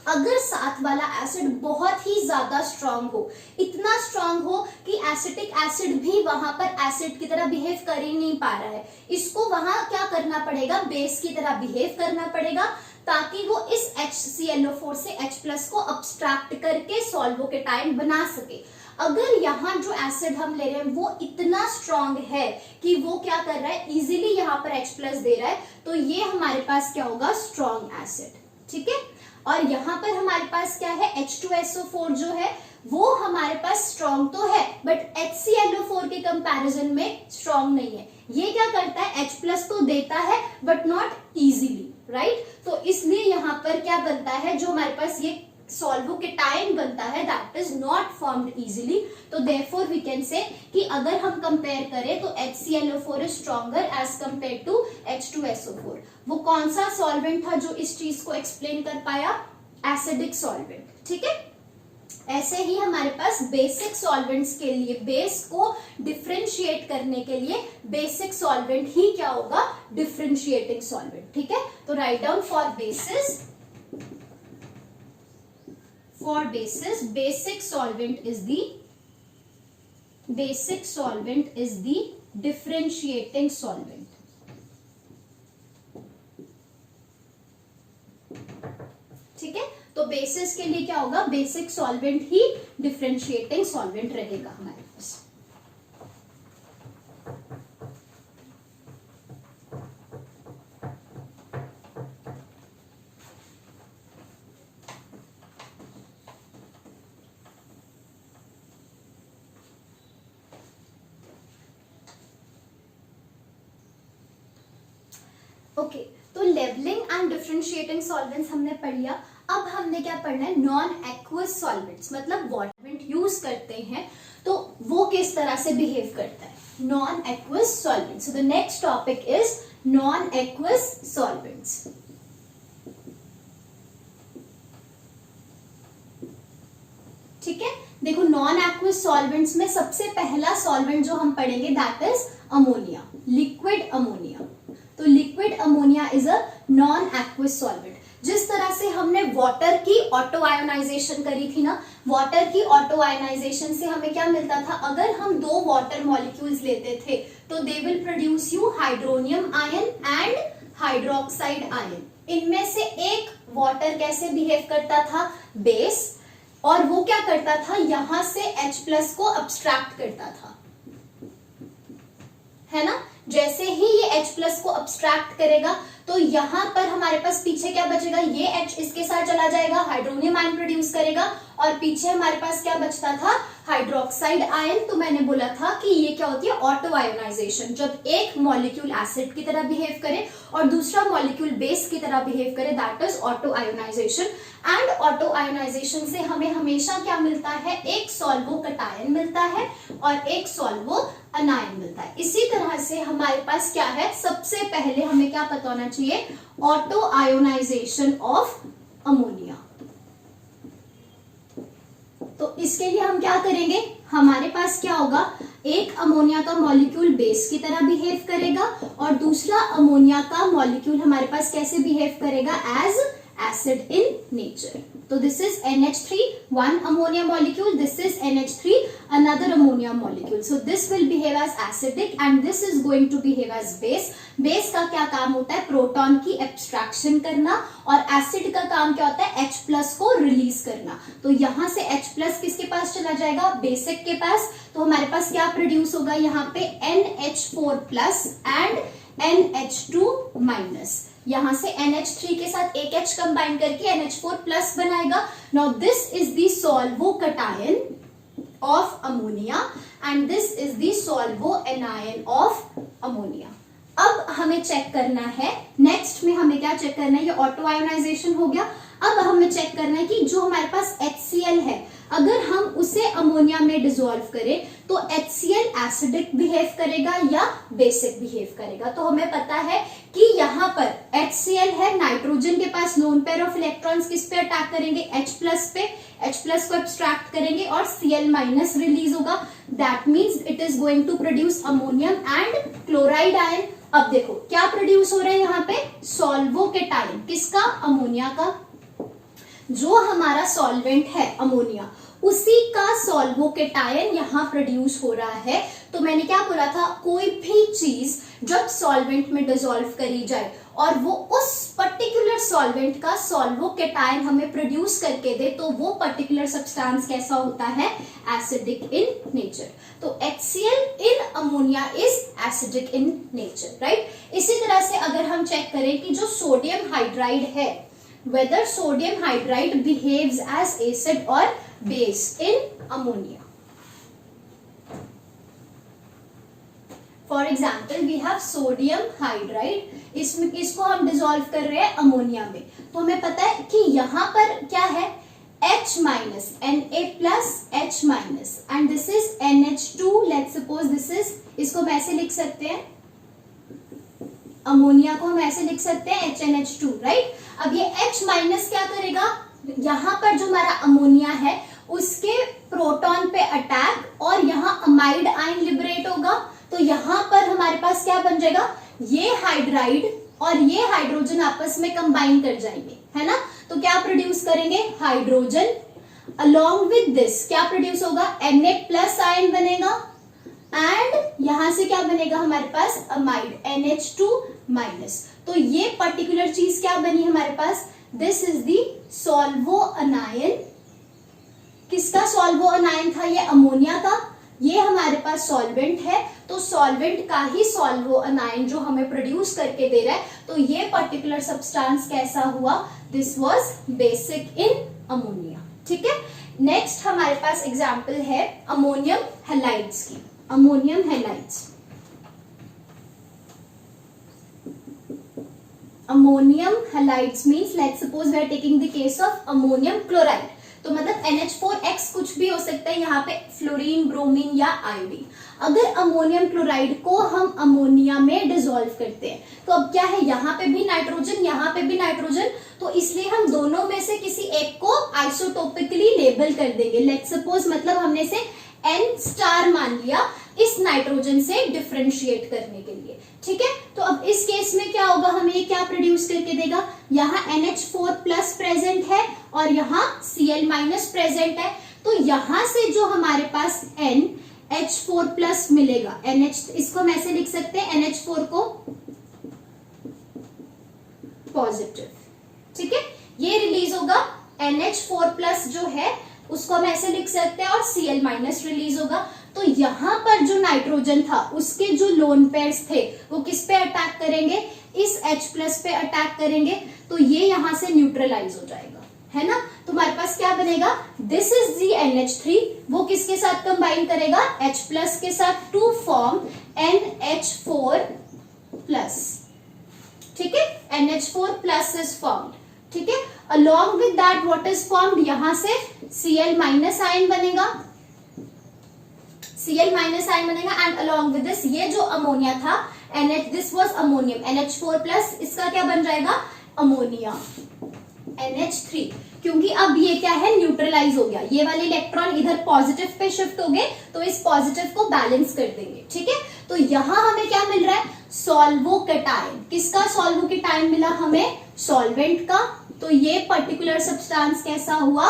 अगर साथ वाला एसिड बहुत ही ज्यादा स्ट्रांग हो, इतना स्ट्रांग हो कि एसिटिक एसिड भी वहां पर एसिड की तरह बिहेव कर ही नहीं पा रहा है, इसको वहां क्या करना पड़ेगा, बेस की तरह बिहेव करना पड़ेगा, ताकि वो इस HClO4 से H+ को अब्स्ट्रैक्ट करके सॉल्वोकेटाइन बना सके। अगर यहाँ जो एसिड हम ले रहे हैं वो इतना स्ट्रांग है कि वो क्या कर रहा है, इजीली यहाँ पर H+ दे रहा है, तो ये हमारे पास क्या होगा, स्ट्रांग एसिड। ठीक है, और यहाँ पर हमारे पास क्या है, H2SO4 जो है वो हमारे पास स्ट्रॉन्ग तो है बट HClO4 के कंपैरिजन में स्ट्रॉन्ग नहीं है। ये क्या करता है, H+ तो देता है बट नॉट इजीली, राइट। तो इसलिए यहाँ पर क्या बनता है, जो हमारे पास ये सॉल्वोकेटाइन बनता है that is not formed easily. तो देयरफॉर वी कैन से कि अगर हम कंपेयर करें तो HClO4 is stronger as compare to H2SO4। वो कौन सा सॉल्वेंट था जो इस चीज को एक्सप्लेन कर पाया, एसिडिक सॉल्वेंट। ठीक है, ऐसे ही हमारे पास बेसिक सॉल्वेंट्स के लिए, बेस को डिफरेंशिएट करने के लिए बेसिक सॉल्वेंट ही क्या होगा, डिफरेंशिएटिंग सॉल्वेंट। ठीक है, तो write down for basis, for basis, basic solvent is the differentiating solvent। ठीक है, तो बेसिस के लिए क्या होगा, बेसिक सॉल्वेंट ही डिफरेंशिएटिंग सॉल्वेंट रहेगा हमारे पास। ओके, तो लेवलिंग एंड डिफरेंशिएटिंग सॉल्वेंट्स हमने पढ़ लिया। अब हमने क्या पढ़ना है, नॉन एक्वस सॉल्वेंट्स, मतलब वाटर यूज करते हैं तो वो किस तरह से बिहेव करता है, non aqueous solvents. So the next topic is non aqueous solvents. ठीक है, देखो नॉन एक्वस सॉल्वेंट्स में सबसे पहला सॉल्वेंट जो हम पढ़ेंगे that is ammonia, liquid ammonia. तो liquid ammonia is a non aqueous solvent. जिस तरह से हमने वाटर की ऑटो आयोनाइजेशन करी थी ना, वाटर की ऑटो आयोनाइजेशन से हमें क्या मिलता था, अगर हम दो वाटर मॉलिक्यूल्स लेते थे तो they will produce you hydronium ion and hydroxide ion. इनमें से एक वाटर कैसे बिहेव करता था, बेस, और वो क्या करता था, यहां से H+ को अब्स्ट्रैक्ट करता था, है ना। जैसे ही ये H+ को अब्स्ट्रैक्ट करेगा तो यहां पर हमारे पास पीछे क्या बचेगा, ये H इसके साथ चला जाएगा, हाइड्रोनियम आयन प्रोड्यूस करेगा, और पीछे हमारे पास क्या बचता था, हाइड्रोक्साइड आयन। तो मैंने बोला था कि ये क्या होती है, ऑटो आयोनाइजेशन। जब एक मॉलिक्यूल एसिड की तरह बिहेव करे और दूसरा मॉलिक्यूल बेस की तरह बिहेव करे that is auto ionization. And auto ionization से हमें हमेशा क्या मिलता है, एक सॉल्वोकेटायन मिलता है और एक सॉल्वो अनायन मिलता है। इसी तरह से हमारे पास क्या है, सबसे पहले हमें क्या पता होना चाहिए, ऑटो आयोनाइजेशन ऑफ अमोनिया। तो इसके लिए हम क्या करेंगे, हमारे पास क्या होगा, एक अमोनिया का मॉलिक्यूल बेस की तरह बिहेव करेगा और दूसरा अमोनिया का मॉलिक्यूल हमारे पास कैसे बिहेव करेगा, as acid in nature. So this is NH3, one ammonia molecule, this is NH3, another ammonia molecule. So this will behave as acidic and this is going to behave as base. Base का क्या काम होता है, proton की abstraction करना, और acid का काम क्या होता है, H+ को रिलीज करना। तो यहां से H+ किसके पास चला जाएगा, बेसिक के पास। तो हमारे पास क्या प्रोड्यूस होगा, यहाँ पे NH4+ एंड NH2-। यहां से NH3 के साथ एक H कंबाइन करके NH4+ बनाएगा। Now this is the solvocation of ammonia and this is the solvo anion of ammonia. अब हमें चेक करना है, नेक्स्ट में हमें क्या चेक करना है, ये ऑटो आयोनाइजेशन हो गया। अब हमें चेक करना है कि जो हमारे पास HCl है, अगर हम उसे अमोनिया में डिसॉल्व करें तो HCl एसिडिक बिहेव करेगा या बेसिक बिहेव करेगा। तो हमें पता है कि यहाँ पर HCl है, नाइट्रोजन के पास लोन पेयर ऑफ इलेक्ट्रॉन्स किस पे अटैक करेंगे, H प्लस पे, H प्लस को एब्स्ट्रैक्ट करेंगे और Cl माइनस रिलीज होगा। That means it is going to produce ammonium and chloride ion. अब देखो क्या प्रोड्यूस हो रहा है यहाँ पे, सॉल्वोकेटाइन, किसका, अमोनिया का। जो हमारा सॉल्वेंट है अमोनिया, उसी का सॉल्वोकेटायन यहाँ प्रोड्यूस हो रहा है। तो मैंने क्या बोला था, कोई भी चीज जब सॉल्वेंट में डिसॉल्व करी जाए और वो उस पर्टिकुलर सॉल्वेंट का सॉल्वोकेटायन हमें प्रोड्यूस करके दे, तो वो पर्टिकुलर सब्सटेंस कैसा होता है, एसिडिक इन नेचर। तो HCl in ammonia is acidic in nature, right. इसी तरह से अगर हम चेक करें कि जो सोडियम हाइड्राइड है, whether sodium hydride behaves as acid or base in ammonia. For example, we have sodium hydride, इसको हम डिसॉल्व कर रहे हैं अमोनिया में। तो हमें पता है कि यहाँ पर क्या है, H minus, Na plus H minus and this is NH2. Let's suppose this is, इसको हम ऐसे लिख सकते हैं, अमोनिया को हम ऐसे लिख सकते हैं HNH2, राइट। अब ये H माइनस क्या करेगा, यहाँ पर जो हमारा अमोनिया है उसके प्रोटॉन पे अटैक और यहाँ अमाइड आयन लिबरेट होगा। तो यहाँ पर हमारे पास क्या बन जाएगा, ये हाइड्राइड और ये हाइड्रोजन आपस में कंबाइन कर जाएंगे, है ना। तो क्या प्रोड्यूस करेंगे, हाइड्रोजन। अलोंग विद दिस क्या प्रोड्यूस होगा, Na प्लस आयन बनेगा एंड यहां से क्या बनेगा हमारे पास, अमाइड, NH2 माइनस। तो ये पर्टिकुलर चीज क्या बनी हमारे पास, दिस इज दी सॉल्वो अनायन। किसका सॉल्वो अनायन था, ये अमोनिया का। ये हमारे पास सॉल्वेंट है, तो सॉल्वेंट का ही सॉल्वो अनायन जो हमें प्रोड्यूस करके दे रहा है। तो ये पर्टिकुलर सब्सटेंस कैसा हुआ, this was basic in ammonia, ठीक है। नेक्स्ट हमारे पास एग्जांपल है अमोनियम हैलाइड्स की। Ammonium halides, ammonium halides means let's suppose we are taking the case of ammonium chloride. तो मतलब NH4X कुछ भी हो सकता है, यहाँ पे फ्लोरीन, ब्रोमीन या आयोडीन। अगर अमोनियम क्लोराइड को हम अमोनिया में डिसॉल्व करते हैं तो अब क्या है, यहाँ पे भी नाइट्रोजन, यहाँ पे भी नाइट्रोजन, तो इसलिए हम दोनों में से किसी एक को आइसोटोपिकली लेबल कर देंगे। लेट्स सपोज मतलब हमने से N स्टार मान लिया इस नाइट्रोजन से डिफरेंशिएट करने के लिए, ठीक है। तो अब इस केस में क्या होगा, हमें ये क्या प्रोड्यूस करके देगा, यहाँ NH4 प्लस प्रेजेंट है और यहाँ Cl माइनस प्रेजेंट है। तो यहाँ से जो हमारे पास NH4 प्लस मिलेगा, NH, इसको हम ऐसे लिख सकते हैं, NH4 को पॉजिटिव, ठीक है। ये रिलीज होगा, NH4 प्लस जो है उसको हम ऐसे लिख सकते हैं और Cl माइनस रिलीज होगा। तो यहाँ पर जो नाइट्रोजन था उसके जो लोन पेयर्स थे वो किस पे अटैक करेंगे, इस H प्लस पे अटैक करेंगे। तो ये यहाँ से न्यूट्रलाइज हो जाएगा, है ना। तो हमारे पास क्या बनेगा, दिस इज दी NH3, वो किसके साथ कंबाइन करेगा, H प्लस के साथ, टू फॉर्म NH4 प्लस, ठीक है। NH4 प्लस इज फॉर्म्ड, ठीक है। Along with that what is formed, यहां से Cl माइनस आयन बनेगा, Cl माइनस आयन बनेगा एंड अलोंग विद दिस ये जो अमोनिया था NH, this was ammonium, NH4 plus, इसका क्या बन जाएगा, अमोनिया, NH3। क्योंकि अब ये क्या है, न्यूट्रलाइज हो गया, ये वाले इलेक्ट्रॉन इधर पॉजिटिव पे शिफ्ट हो गए, तो इस पॉजिटिव को बैलेंस कर देंगे, ठीक है। तो यहां हमें क्या मिल रहा है, सॉल्वोकेटाइन। किसका सॉल्वोकेटाइन मिला हमें, सॉल्वेंट का। तो ये पर्टिकुलर सब्सटेंस कैसा हुआ,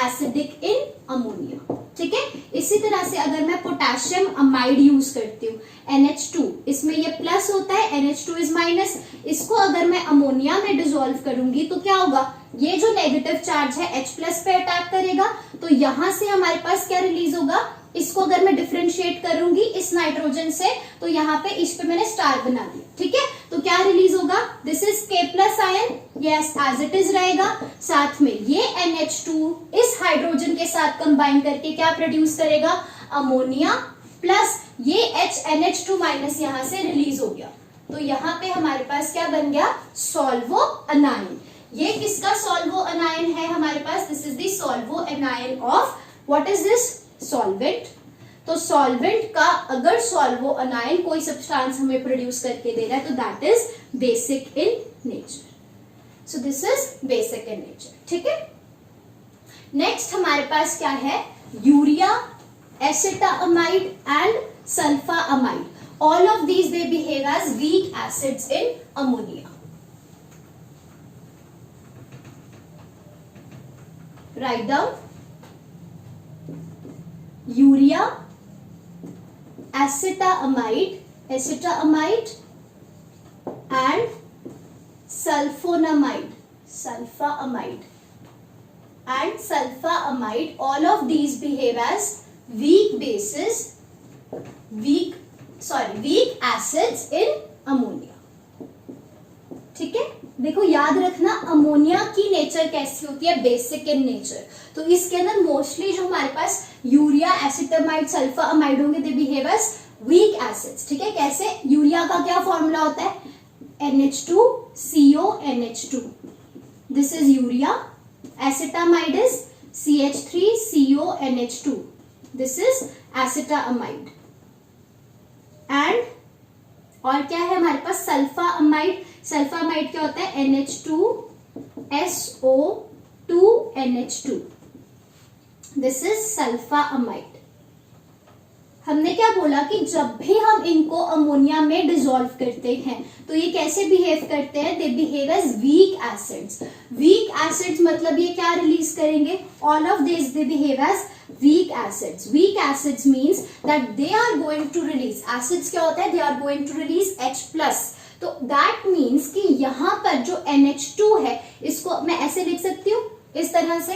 एसिडिक इन अमोनिया, ठीक है। इसी तरह से अगर मैं पोटेशियम अमाइड यूज करती हूँ, NH2, इसमें ये प्लस होता है, NH2 इज माइनस। इसको अगर मैं अमोनिया में डिसॉल्व करूंगी तो क्या होगा, ये जो नेगेटिव चार्ज है H प्लस पे अटैक करेगा, तो यहां से हमारे पास क्या रिलीज होगा, इसको अगर मैं डिफरेंशिएट करूंगी इस नाइट्रोजन से, तो यहाँ पे इस पे मैंने स्टार बना दिया, ठीक है। तो क्या रिलीज होगा, this is K plus ion, yes as it is रहेगा। साथ में ये NH2 इस हाइड्रोजन के साथ कंबाइन करके क्या प्रोड्यूस करेगा, अमोनिया प्लस ये NH2 माइनस यहाँ से रिलीज हो गया। तो यहाँ पे हमारे पास क्या बन गया, सॉल्वो अनायन। ये किसका सॉल्वो अनायन है हमारे पास? This is the solvo anion of what is this? Solvent. तो सॉल्वेंट का अगर सॉल्वो अनायन कोई सब्सटेंस हमें प्रोड्यूस करके दे रहा है तो that is basic in nature. So this is basic in nature, ठीक है। नेक्स्ट हमारे पास क्या है? Urea, acetamide and sulphamide. All of these they behave as weak acids in ammonia. Write down urea, acetamide and sulfonamide. All of these behave as weak bases, weak acids in ammonia. ठीक है, देखो याद रखना ammonia की nature कैसी होती है? Basic in nature. तो इसके अंदर मोस्टली जो हमारे पास यूरिया, एसिटामाइड, सल्फामाइड होंगे they behave as weak acids. ठीक है, कैसे? यूरिया का क्या फॉर्मूला होता है? NH2CONH2. This is urea. Acetamide is CH3CONH2. This is acetamide. And और क्या है हमारे पास? सल्फामाइड. सल्फामाइड क्या होता है? NH2SO2NH2. This is sulphamide. हमने क्या बोला कि जब भी हम इनको अमोनिया में डिसॉल्व करते हैं तो ये कैसे बिहेव करते हैं? They behave as weak acids. Weak acids मतलब ये क्या रिलीज करेंगे? All of this they behave as weak acids. Weak acids means that they are going to release. Acids क्या होता है? They are going to release H+. तो that means कि यहाँ पर जो NH2 है इसको मैं ऐसे लिख सकती हूँ इस तरह से.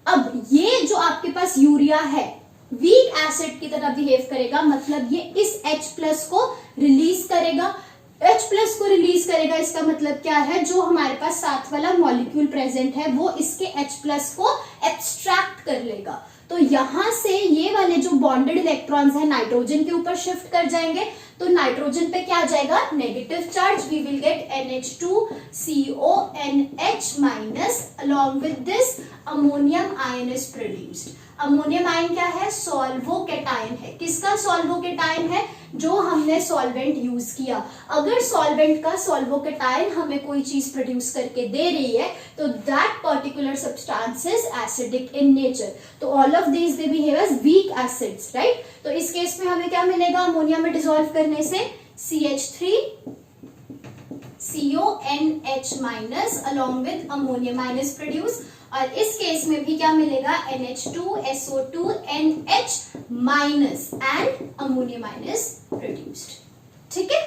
अब ये जो आपके पास यूरिया है वीक एसिड की तरह बिहेव करेगा, मतलब ये इस H+ को रिलीज करेगा. H+ को रिलीज करेगा इसका मतलब क्या है? जो हमारे पास साथ वाला मॉलिक्यूल प्रेजेंट है वो इसके H+ को एब्स्ट्रैक्ट कर लेगा. तो यहां से ये वाले जो बॉन्डेड इलेक्ट्रॉन्स है नाइट्रोजन के ऊपर शिफ्ट कर जाएंगे. तो नाइट्रोजन पे क्या आ जाएगा? Negative charge. We will get NH2CONH- along with this ammonium ion is produced. Ammonium ion क्या है? सॉल्वोकेटायन है. किसका सॉल्वोकेटायन है? जो हमने सॉल्वेंट यूज किया. अगर सॉल्वेंट का सॉल्वोकेटायन हमें कोई चीज प्रोड्यूस करके दे रही है तो that particular substance is acidic in nature. तो all of these they behave as weak acids, right. तो इस केस में हमें क्या मिलेगा अमोनिया में डिसॉल्व करने से? CH3CONH- along with ammonium ion is produced. और इस केस में भी क्या मिलेगा? NH2SO2NH- and ammonium ion is produced. ठीक है.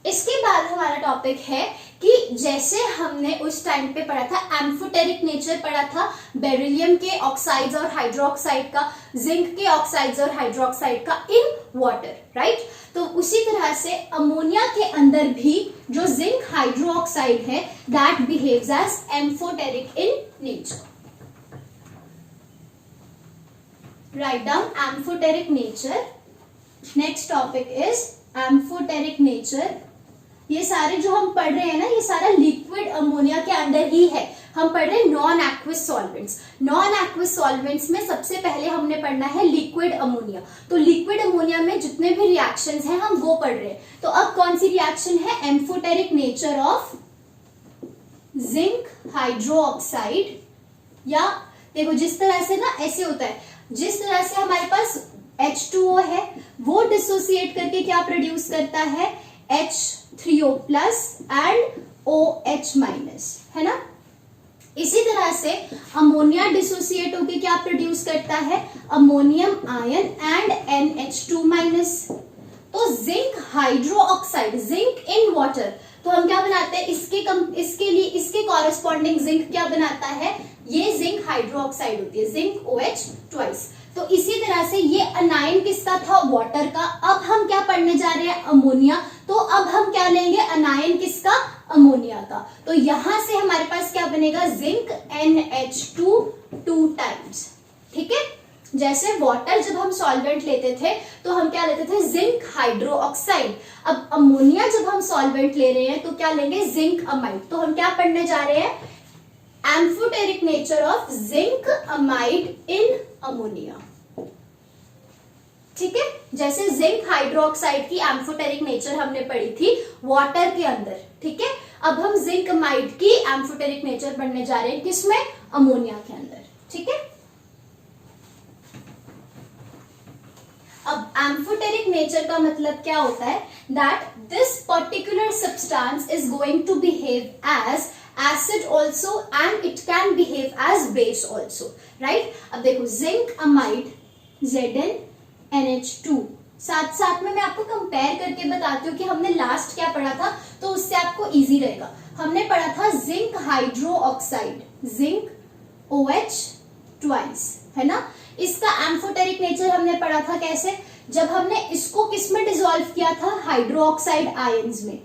इसके बाद हमारा टॉपिक है कि जैसे हमने उस टाइम पे पढ़ा था एम्फोटेरिक नेचर पढ़ा था बेरिलियम के ऑक्साइड्स और हाइड्रोक्साइड का, जिंक के ऑक्साइड्स और हाइड्रोक्साइड का इन वाटर, राइट. तो उसी तरह से अमोनिया के अंदर भी जो जिंक हाइड्रोक्साइड है that behaves as amphoteric in nature. Right down amphoteric nature. Next topic is amphoteric nature. ये सारे जो हम पढ़ रहे हैं ना, ये सारा लिक्विड अमोनिया के अंदर ही है. हम पढ़ रहे हैं non aqueous solvents. Non aqueous solvents में सबसे पहले हमने पढ़ना है लिक्विड अमोनिया. तो लिक्विड अमोनिया में जितने भी रिएक्शंस हैं हम वो पढ़ रहे हैं. तो अब कौन सी रिएक्शन है? Amphoteric nature of zinc hydroxide. या देखो जिस तरह से ना ऐसे होता है, जिस तरह से हमारे पास H2O है वो डिसोसिएट करके क्या प्रोड्यूस करता है? H3O+ एंड OH-, है ना. इसी तरह से अमोनिया डिसोसिएट होकर क्या प्रोड्यूस करता है? Ammonium ion and NH2-. तो zinc hydroxide, zinc in water, तो हम क्या बनाते हैं? इसके लिए इसके कॉरेस्पॉन्डिंग जिंक क्या बनाता है? ये जिंक हाइड्रोक्साइड होती है, जिंक OH2. तो इसी तरह से ये अनायन किसका था? वाटर का. अब हम क्या पढ़ने जा रहे हैं? अमोनिया. तो अब हम क्या लेंगे? अनायन किसका? अमोनिया का. तो यहां से हमारे पास क्या बनेगा? Zinc NH2 2 times. ठीक है. जैसे वाटर जब हम सॉल्वेंट लेते थे तो हम क्या लेते थे, जिंक हाइड्रोक्साइड। अब अमोनिया जब हम सॉल्वेंट ले रहे हैं तो क्या लेंगे, जिंक अमाइड। तो हम क्या पढ़ने जा रहे हैं, amphoteric nature of zinc amide in ammonia. ठीक है, जैसे जिंक हाइड्रोक्साइड की एम्फोटेरिक नेचर हमने पढ़ी थी वाटर के अंदर। ठीक है, अब हम जिंक अमाइड की एम्फोटेरिक नेचर पढ़ने जा रहे हैं किसमें, अमोनिया के अंदर। ठीक है, अब एम्फोटेरिक नेचर का मतलब क्या होता है, that this particular substance is going to behave as acid also and it can behave as base also, right. अब देखो जिंक अमाइड ZnNH2, साथ साथ में मैं आपको कंपेयर करके बताती हूँ कि हमने लास्ट क्या पढ़ा था, तो उससे आपको इजी रहेगा। हमने पढ़ा था zinc hydro oxide, zinc OH twice, है ना। इसका एम्फोटेरिक नेचर हमने पढ़ा था कैसे, जब हमने इसको किस में डिसॉल्व किया था, हाइड्रोक्साइड आयंस में,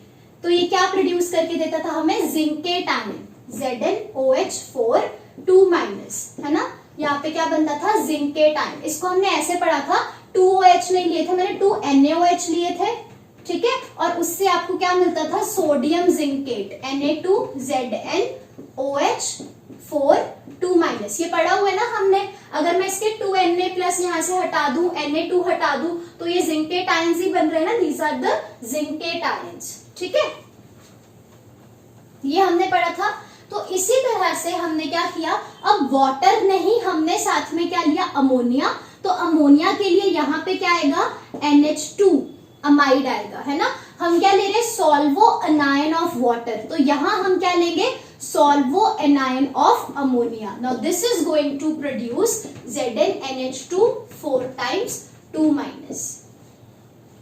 तो ये क्या प्रोड्यूस करके देता था हमें, जिंकेट आयन ZnOH4 2-, है ना। यहाँ पे क्या बनता था, जिंकेट आयन। इसको हमने ऐसे पढ़ा था, 2OH नहीं लिए थे मैंने, 2NaOH लिए थे। ठीक है, और उससे आपको क्या मिलता था, सोडियम जिंकेट Na2ZnOH4 2-। ये पढ़ा हुआ है ना हमने। अगर मैं इसके 2Na+ यहाँ से हटा दूं, Na2 हटा दूं, तो ये जिंकेट आयंस ही बन रहे हैं ना, these are the zincate ions. ठीक है, ये हमने पढ़ा था। तो इसी तरह से हमने क्या किया, अब वाटर नहीं, हमने साथ में क्या लिया, अमोनिया। तो अमोनिया के लिए यहाँ पे क्या आएगा, NH2 अमाइड आएगा, है ना। हम क्या ले रहे हैं, सॉल्वो एनायन ऑफ वाटर, तो यहाँ हम क्या लेंगे, solvo anion of ammonia. Now this is going to produce ZnNH2 4 2-,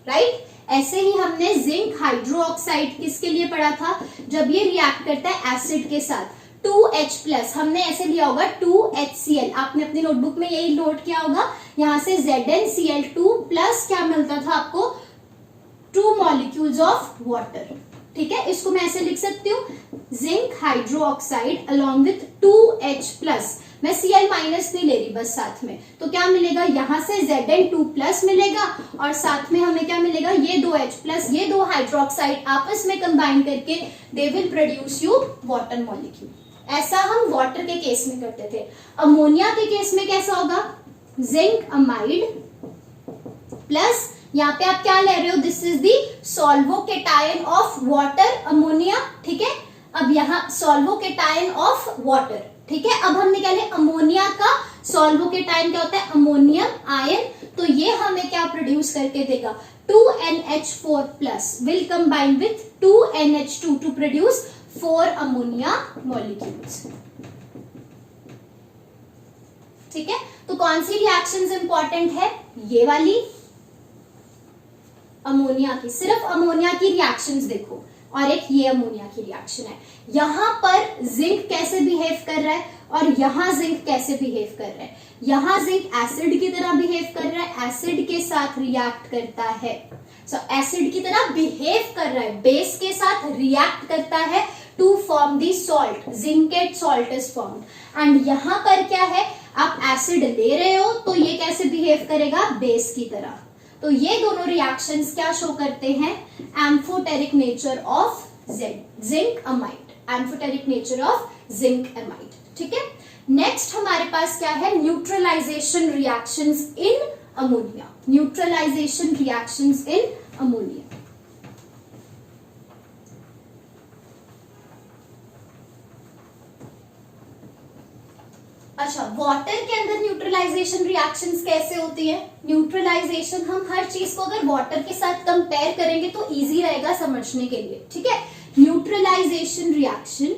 right. ऐसे ही हमने जिंक हाइड्रोक्साइड किसके लिए पढ़ा था, जब ये रिएक्ट करता है एसिड के साथ, 2H+, हमने ऐसे लिया होगा 2HCl, आपने अपनी नोटबुक में यही नोट किया होगा। यहाँ से ZnCl2+ क्या मिलता था आपको, 2 मॉलिक्यूल्स ऑफ वाटर। ठीक है, इसको मैं ऐसे लिख सकती हूँ, zinc hydroxide along with 2H+, मैं Cl- नहीं ले रही बस साथ में, तो क्या मिलेगा, यहाँ से Zn2+ मिलेगा, और साथ में हमें क्या मिलेगा, ये 2H+, ये 2 हाइड्रोक्साइड आपस में कंबाइन करके they will produce you water molecule. ऐसा हम वाटर के केस में करते थे। अमोनिया के केस में कैसा होगा, जिंक अमाइड प्लस, यहाँ पे आप क्या ले रहे हो, this is the solvocation of water ammonia. ठीक है, अब यहाँ सॉल्वोकेटायन ऑफ वाटर। ठीक है, अब हमने क्या लिया, अमोनिया का सॉल्वोकेटायन क्या होता है, अमोनियम आयन। तो ये हमें क्या प्रोड्यूस करके देगा, 2NH4+ will combine with 2NH2 to produce 4 ammonia molecules. ठीक है, तो कौन सी रिएक्शंस इंपॉर्टेंट है, ये वाली अमोनिया की, सिर्फ अमोनिया की रिएक्शंस देखो, और एक ये अमोनिया की रिएक्शन है। यहां पर जिंक कैसे बिहेव कर रहा है और यहां जिंक कैसे बिहेव कर रहा है, यहां जिंक एसिड की तरह बिहेव कर रहा है, एसिड के साथ रिएक्ट करता है, एसिड की तरह बिहेव कर रहा है, बेस के साथ रिएक्ट करता है to form the salt, zincate salt is formed. And यहां पर क्या है, आप एसिड ले रहे हो तो ये कैसे बिहेव करेगा, बेस की तरह। तो ये दोनों रिएक्शंस क्या शो करते हैं, amphoteric nature of zinc amide, amphoteric nature of zinc amide. ठीक है, नेक्स्ट हमारे पास क्या है, neutralization reactions in ammonia, neutralization reactions in ammonia. अच्छा, वाटर के अंदर न्यूट्रलाइजेशन रिएक्शंस कैसे होती है, न्यूट्रलाइजेशन हम हर चीज को अगर वाटर के साथ कंपेयर करेंगे तो इजी रहेगा समझने के लिए। ठीक है, न्यूट्रलाइजेशन रिएक्शन,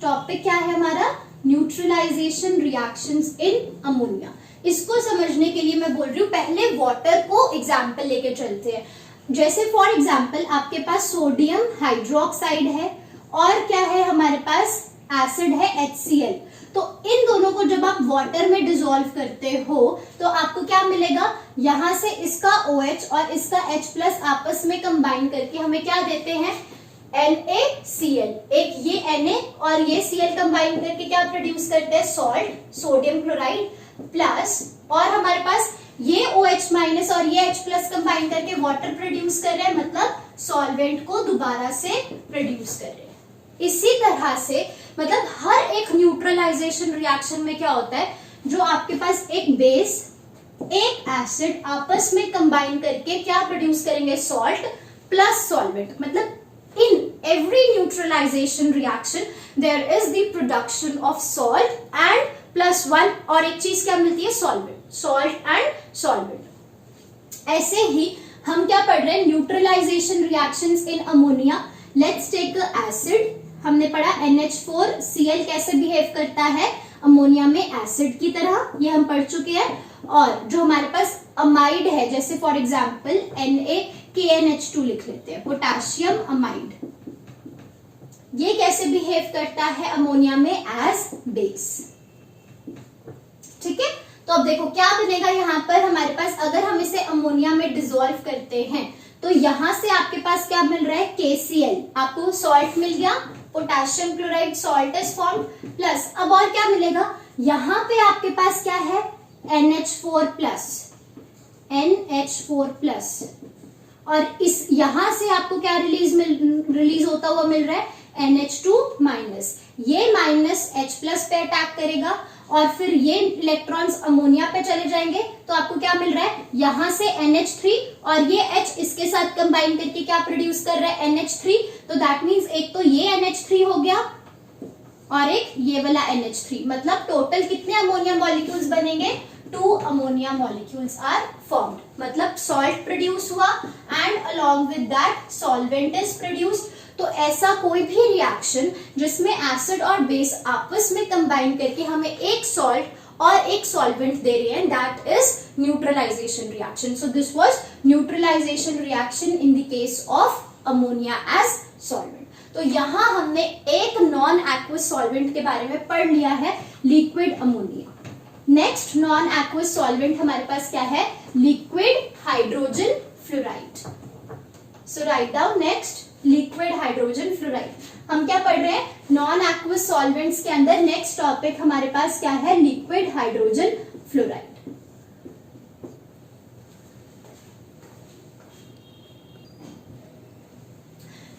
टॉपिक क्या है हमारा, न्यूट्रलाइजेशन रिएक्शंस इन अमोनिया। इसको समझने के लिए मैं बोल रही हूँ पहले वाटर को एग्जाम्पल लेके चलते हैं। जैसे फॉर एग्जाम्पल आपके पास सोडियम हाइड्रोक्साइड है और क्या है हमारे पास एसिड है HCl। तो इन दोनों को जब आप वाटर में डिसॉल्व करते हो तो आपको क्या मिलेगा, यहां से इसका OH और इसका H+ आपस में कंबाइन करके हमें क्या देते हैं, NaCl, एक ये Na और ये Cl कंबाइन करके क्या प्रोड्यूस करते हैं, सॉल्ट, सोडियम क्लोराइड प्लस, और हमारे पास ये OH माइनस और ये H प्लस कंबाइन करके वाटर प्रोड्यूस कर रहे हैं, मतलब सॉल्वेंट को दोबारा से प्रोड्यूस कर रहे हैं। इसी तरह से मतलब हर एक न्यूट्रलाइजेशन रिएक्शन में क्या होता है, जो आपके पास एक बेस एक एसिड आपस में कंबाइन करके क्या प्रोड्यूस करेंगे, सॉल्ट प्लस सॉल्वेंट। मतलब in every neutralization reaction there is the production of salt and plus one, और एक चीज क्या मिलती है, सॉल्वेंट, सॉल्ट एंड सॉल्वेंट। ऐसे ही हम क्या पढ़ रहे हैं, neutralization reactions in ammonia. Let's take a acid, हमने पढ़ा NH4Cl कैसे बिहेव करता है अमोनिया में एसिड की तरह, ये हम पढ़ चुके हैं। और जो हमारे पास अमाइड है, जैसे फॉर एग्जांपल NaKNH2 लिख लेते हैं, पोटेशियम अमाइड, ये कैसे बिहेव करता है अमोनिया में, एज बेस। ठीक है, तो अब देखो क्या बनेगा यहाँ पर हमारे पास, अगर हम इसे अमोनिया में डिसॉल्व करते हैं तो यहां से आपके पास क्या मिल रहा है, KCl, आपको सॉल्ट मिल गया, potassium chloride salt is form, plus अब और क्या मिलेगा, यहाँ पे आपके पास क्या है, NH4 प्लस, और इस यहां से आपको क्या रिलीज होता हुआ मिल रहा है, NH2 माइनस, ये माइनस H प्लस पे अटैक करेगा और फिर ये इलेक्ट्रॉन्स अमोनिया पे चले जाएंगे, तो आपको क्या मिल रहा है, यहां से NH3 और ये H इसके साथ कंबाइन करके क्या प्रोड्यूस कर रहा है, NH3, तो दैट मींस एक तो ये NH3 हो गया और एक ये वाला NH3, मतलब टोटल कितने अमोनिया मॉलिक्यूल्स बनेंगे, 2 अमोनिया मॉलिक्यूल्स आर फॉर्म्ड, मतलब सॉल्ट प्रोड्यूस हुआ and along with that solvent is produced. तो ऐसा कोई भी रिएक्शन जिसमें एसिड और बेस आपस में कंबाइन करके हमें एक सॉल्ट और एक सॉल्वेंट दे रही है, that is neutralization reaction. So this was neutralization reaction in the case of ammonia as solvent. तो यहां हमने एक नॉन एक्वस सॉल्वेंट के बारे में पढ़ लिया है, liquid ammonia. Next non aqueous solvent हमारे पास क्या है, liquid hydrogen fluoride. So write down next liquid hydrogen fluoride. हम क्या पढ़ रहे हैं, नॉन एक्वस सॉल्वेंट्स के अंदर नेक्स्ट टॉपिक हमारे पास क्या है, लिक्विड हाइड्रोजन फ्लोराइड।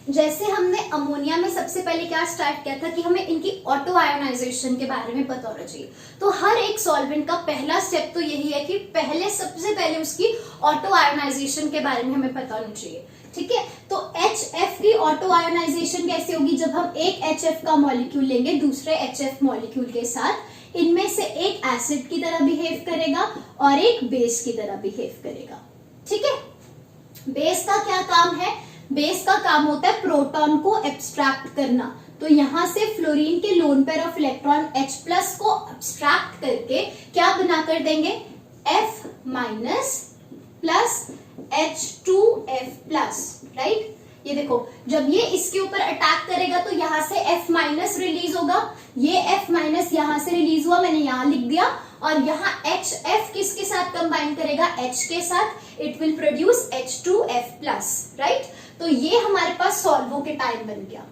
जैसे हमने अमोनिया में सबसे पहले क्या स्टार्ट किया था कि हमें इनकी ऑटो आयोनाइजेशन के बारे में पता होना चाहिए। तो हर एक सॉल्वेंट का पहला स्टेप तो यही है कि सबसे पहले उसकी ऑटो आयोनाइजेशन के बारे में हमें पता होना चाहिए। ठीक है, तो HF की ऑटो आयोनाइजेशन कैसे होगी, जब हम एक HF का मॉलिक्यूल लेंगे दूसरे HF मॉलिक्यूल के साथ, इनमें से एक एसिड की तरह बिहेव करेगा और एक बेस की तरह बिहेव करेगा। ठीक है, बेस का क्या काम है, बेस का काम होता है प्रोटॉन को एब्स्ट्रैक्ट करना। तो यहां से फ्लोरीन के loan pair of electron H plus को एब्स्ट्रैक्ट करके क्या बना कर देंगे, F minus plus H2F plus, right. ये देखो जब ये इसके ऊपर अटैक करेगा तो यहां से F माइनस रिलीज होगा, ये F माइनस यहां से रिलीज हुआ, मैंने यहां लिख दिया, और यहाँ HF किसके साथ कंबाइन करेगा, H के साथ, it will produce H2F plus, right. तो ये हमारे पास सॉल्वोकेटाइन बन गया,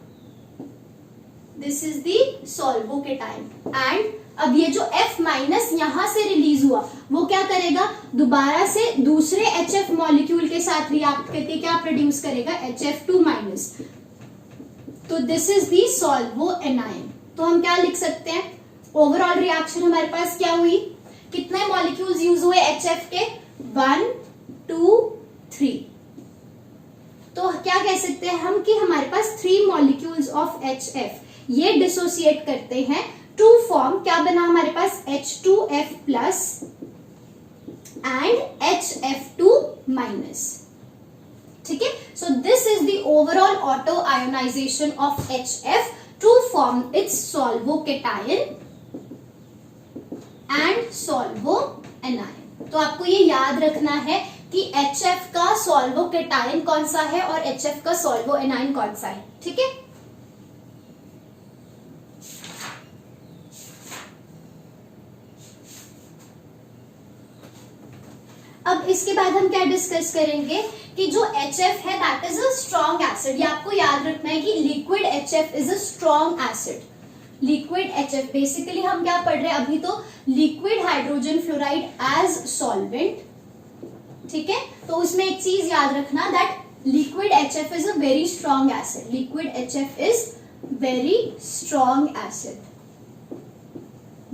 दिस इज दी सॉल्वोकेटाइन। एंड अब ये जो F माइनस यहां से रिलीज हुआ वो क्या करेगा, दोबारा से दूसरे HF मॉलिक्यूल के साथ रिएक्ट करके क्या प्रोड्यूस करेगा, HF2 माइनस। तो दिस इज दी सॉल्वोएनाइन। तो हम क्या लिख सकते हैं, ओवरऑल रिएक्शन हमारे पास क्या हुई, कितने मॉलिक्यूल्स यूज हुए HF के, 1 2 3। तो क्या कह सकते हैं हम कि हमारे पास 3 मॉलिक्यूल्स ऑफ HF ये डिसोसिएट करते हैं टू फॉर्म, क्या बना हमारे पास, H2F plus and HF2 minus. ठीक है, so this is the overall auto ionisation of HF to form its solvocation and solvoanion. तो आपको ये याद रखना है कि HF का सॉल्वोकेटाइन कौन सा है और HF का सॉल्वोएनाइन कौन सा है। ठीक है, अब इस इसके बाद हम क्या डिस्कस करेंगे कि जो HF है that is a strong acid. ये आपको याद रखना है कि liquid HF is a strong acid. Liquid HF basically हम क्या पढ़ रहे हैं अभी, तो liquid hydrogen fluoride as solvent, ठीक है। तो उसमें एक चीज याद रखना that liquid HF is a very strong acid. Liquid HF is very strong acid,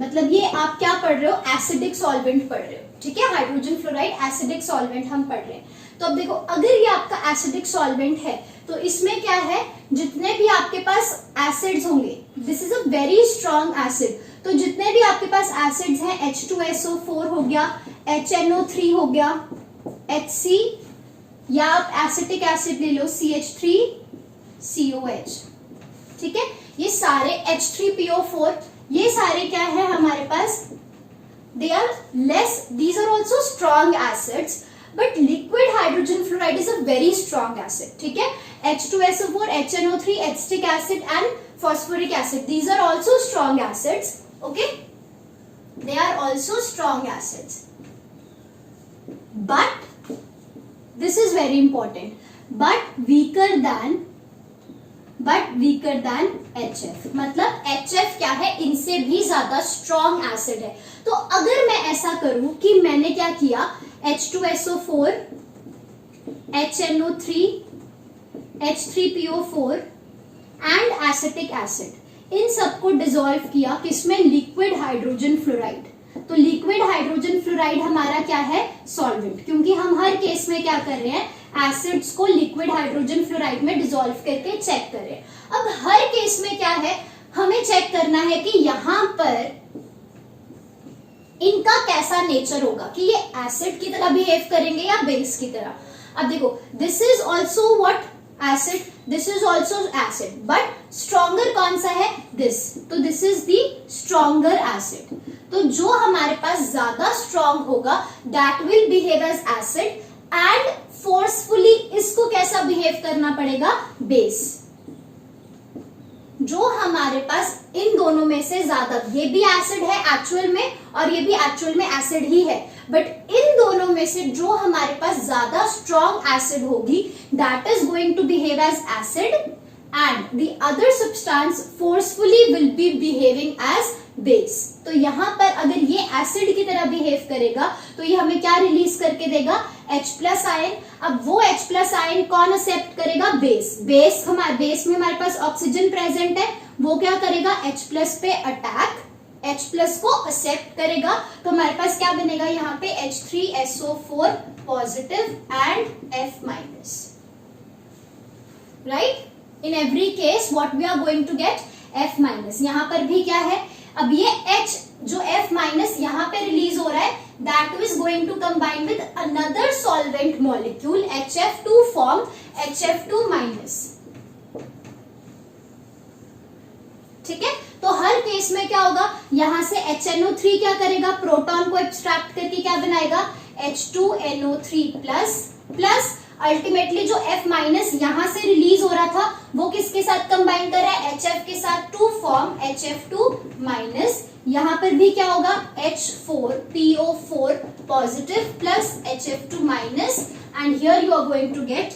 मतलब ये आप क्या पढ़ रहे हो, एसिडिक सॉल्वेंट पढ़ रहे हो, ठीक है। हाइड्रोजन फ्लोराइड एसिडिक सॉल्वेंट हम पढ़ रहे हैं। तो अब देखो, अगर ये आपका एसिडिक सॉल्वेंट है तो इसमें क्या है, जितने भी आपके पास एसिड्स होंगे, this is a very strong acid, तो जितने भी आपके पास एसिड्स हैं, H2SO4 हो गया, HNO3 हो गया, HC, या आप एसिटिक एसिड ले लो CH3COH, ठीक है। ये सारे H3PO4, ये सारे क्या है हमारे पास, they are less, these are also strong acids, but liquid hydrogen fluoride is a very strong acid, ठीक है। H2SO4, HNO3, acetic acid and phosphoric acid, these are also strong acids, okay, they are also strong acids, but this is very important, but weaker than HF, मतलब HF क्या है, इनसे भी ज्यादा strong acid है। तो अगर मैं ऐसा करूं कि मैंने क्या किया, H2SO4, HNO3, H3PO4 and acetic acid, इन सबको डिसॉल्व किया किसमें, लिक्विड हाइड्रोजन फ्लोराइड। तो लिक्विड हाइड्रोजन फ्लोराइड हमारा क्या है, सॉल्वेंट, क्योंकि हम हर केस में क्या कर रहे हैं, एसिड्स को लिक्विड हाइड्रोजन फ्लोराइड में डिसॉल्व करके चेक कर रहे हैं। अब हर केस में क्या है, हमें चेक करना है कि यहां पर इनका कैसा नेचर होगा, कि ये एसिड की तरह बिहेव करेंगे या बेस की तरह। अब देखो, this is also what, acid, this is also acid, but stronger कौन सा है, दिस, तो this is the stronger acid. तो जो हमारे पास ज्यादा स्ट्रॉन्ग होगा that will behave as acid and forcefully इसको कैसा बिहेव करना पड़ेगा, बेस। जो हमारे पास इन दोनों में से ज्यादा, ये भी एसिड है एक्चुअल में और ये भी एक्चुअल में एसिड ही है, बट इन दोनों में से जो हमारे पास ज्यादा स्ट्रॉन्ग एसिड होगी that is going to behave as acid and the other substance forcefully will be behaving as base. तो यहां पर अगर ये एसिड की तरह बिहेव करेगा तो ये हमें क्या रिलीज करके देगा, H+ आयन। अब वो H+ आयन कौन एक्सेप्ट करेगा, बेस। बेस में हमारे पास ऑक्सीजन प्रेजेंट है, वो क्या करेगा, H+ पे अटैक, H+ को एक्सेप्ट करेगा, तो हमारे पास क्या बनेगा यहाँ पे, H3SO4 positive and F-, right. In every case what we are going to get, F-। यहाँ पर भी क्या है, अब ये H जो F- यहाँ पे रिलीज हो रहा है that is going to combine with another solvent molecule HF to form HF2-, ठीक है। तो हर केस में क्या होगा, यहां से HNO3 क्या करेगा, प्रोटॉन को एक्सट्रैक्ट करके क्या बनाएगा, H2NO3+ प्लस अल्टीमेटली जो F- यहां से रिलीज हो रहा था वो किसके साथ कंबाइन कर रहा है, HF के साथ टू फॉर्म HF2-। यहां पर भी क्या होगा, H4PO4 positive plus HF2- and here you are going to get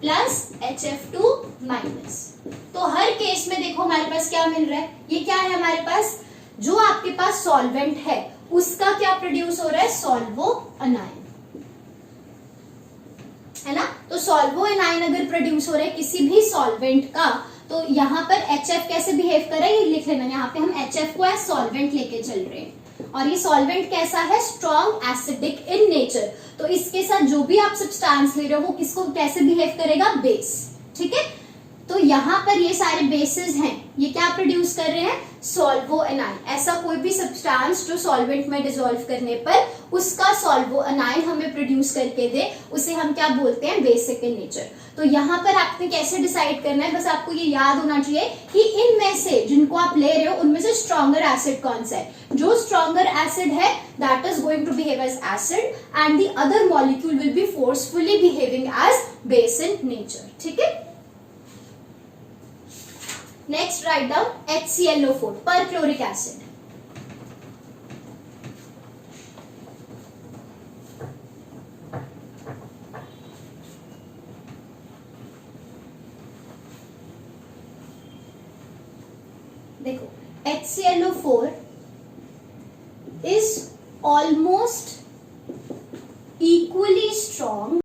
plus HF2-। तो हर केस में देखो हमारे पास क्या मिल रहा है, ये क्या है हमारे पास, जो आपके पास सॉल्वेंट है उसका क्या प्रोड्यूस हो रहा है, सॉल्वो अनायन, है ना। तो सॉल्वो अनायन अगर प्रोड्यूस हो रहा है किसी भी सॉल्वेंट का, तो यहाँ पर HF कैसे बिहेव कर रहा है ये लिख लेना। यहाँ पे हम HF को एज सॉल्वेंट लेके चल रहे हैं और ये सॉल्वेंट कैसा है, स्ट्रॉन्ग एसिडिक इन नेचर। तो इसके साथ जो भी आप सब्सटेंस ले रहे हो वो किसको कैसे बिहेव करेगा, बेस, ठीक है। तो यहाँ पर ये सारे बेसेस हैं, ये क्या प्रोड्यूस कर रहे हैं, सॉल्वो अनायन। ऐसा कोई भी सब्सटेंस जो सॉल्वेंट में डिसॉल्व करने पर उसका सॉल्वो अनायन हमें प्रोड्यूस करके दे, उसे हम क्या बोलते हैं, बेसिक इन नेचर। तो यहाँ पर आपने कैसे डिसाइड करना है, बस आपको ये याद होना चाहिए कि इनमें से जिनको आप ले रहे हो उनमें से स्ट्रॉन्गर एसिड कौन सा है। जो स्ट्रॉन्गर एसिड है that is going to behave as acid and the other molecule will be forcefully behaving as base in nature, ठीक है। Next write down HClO4 perchloric acid. देखो HClO4 is almost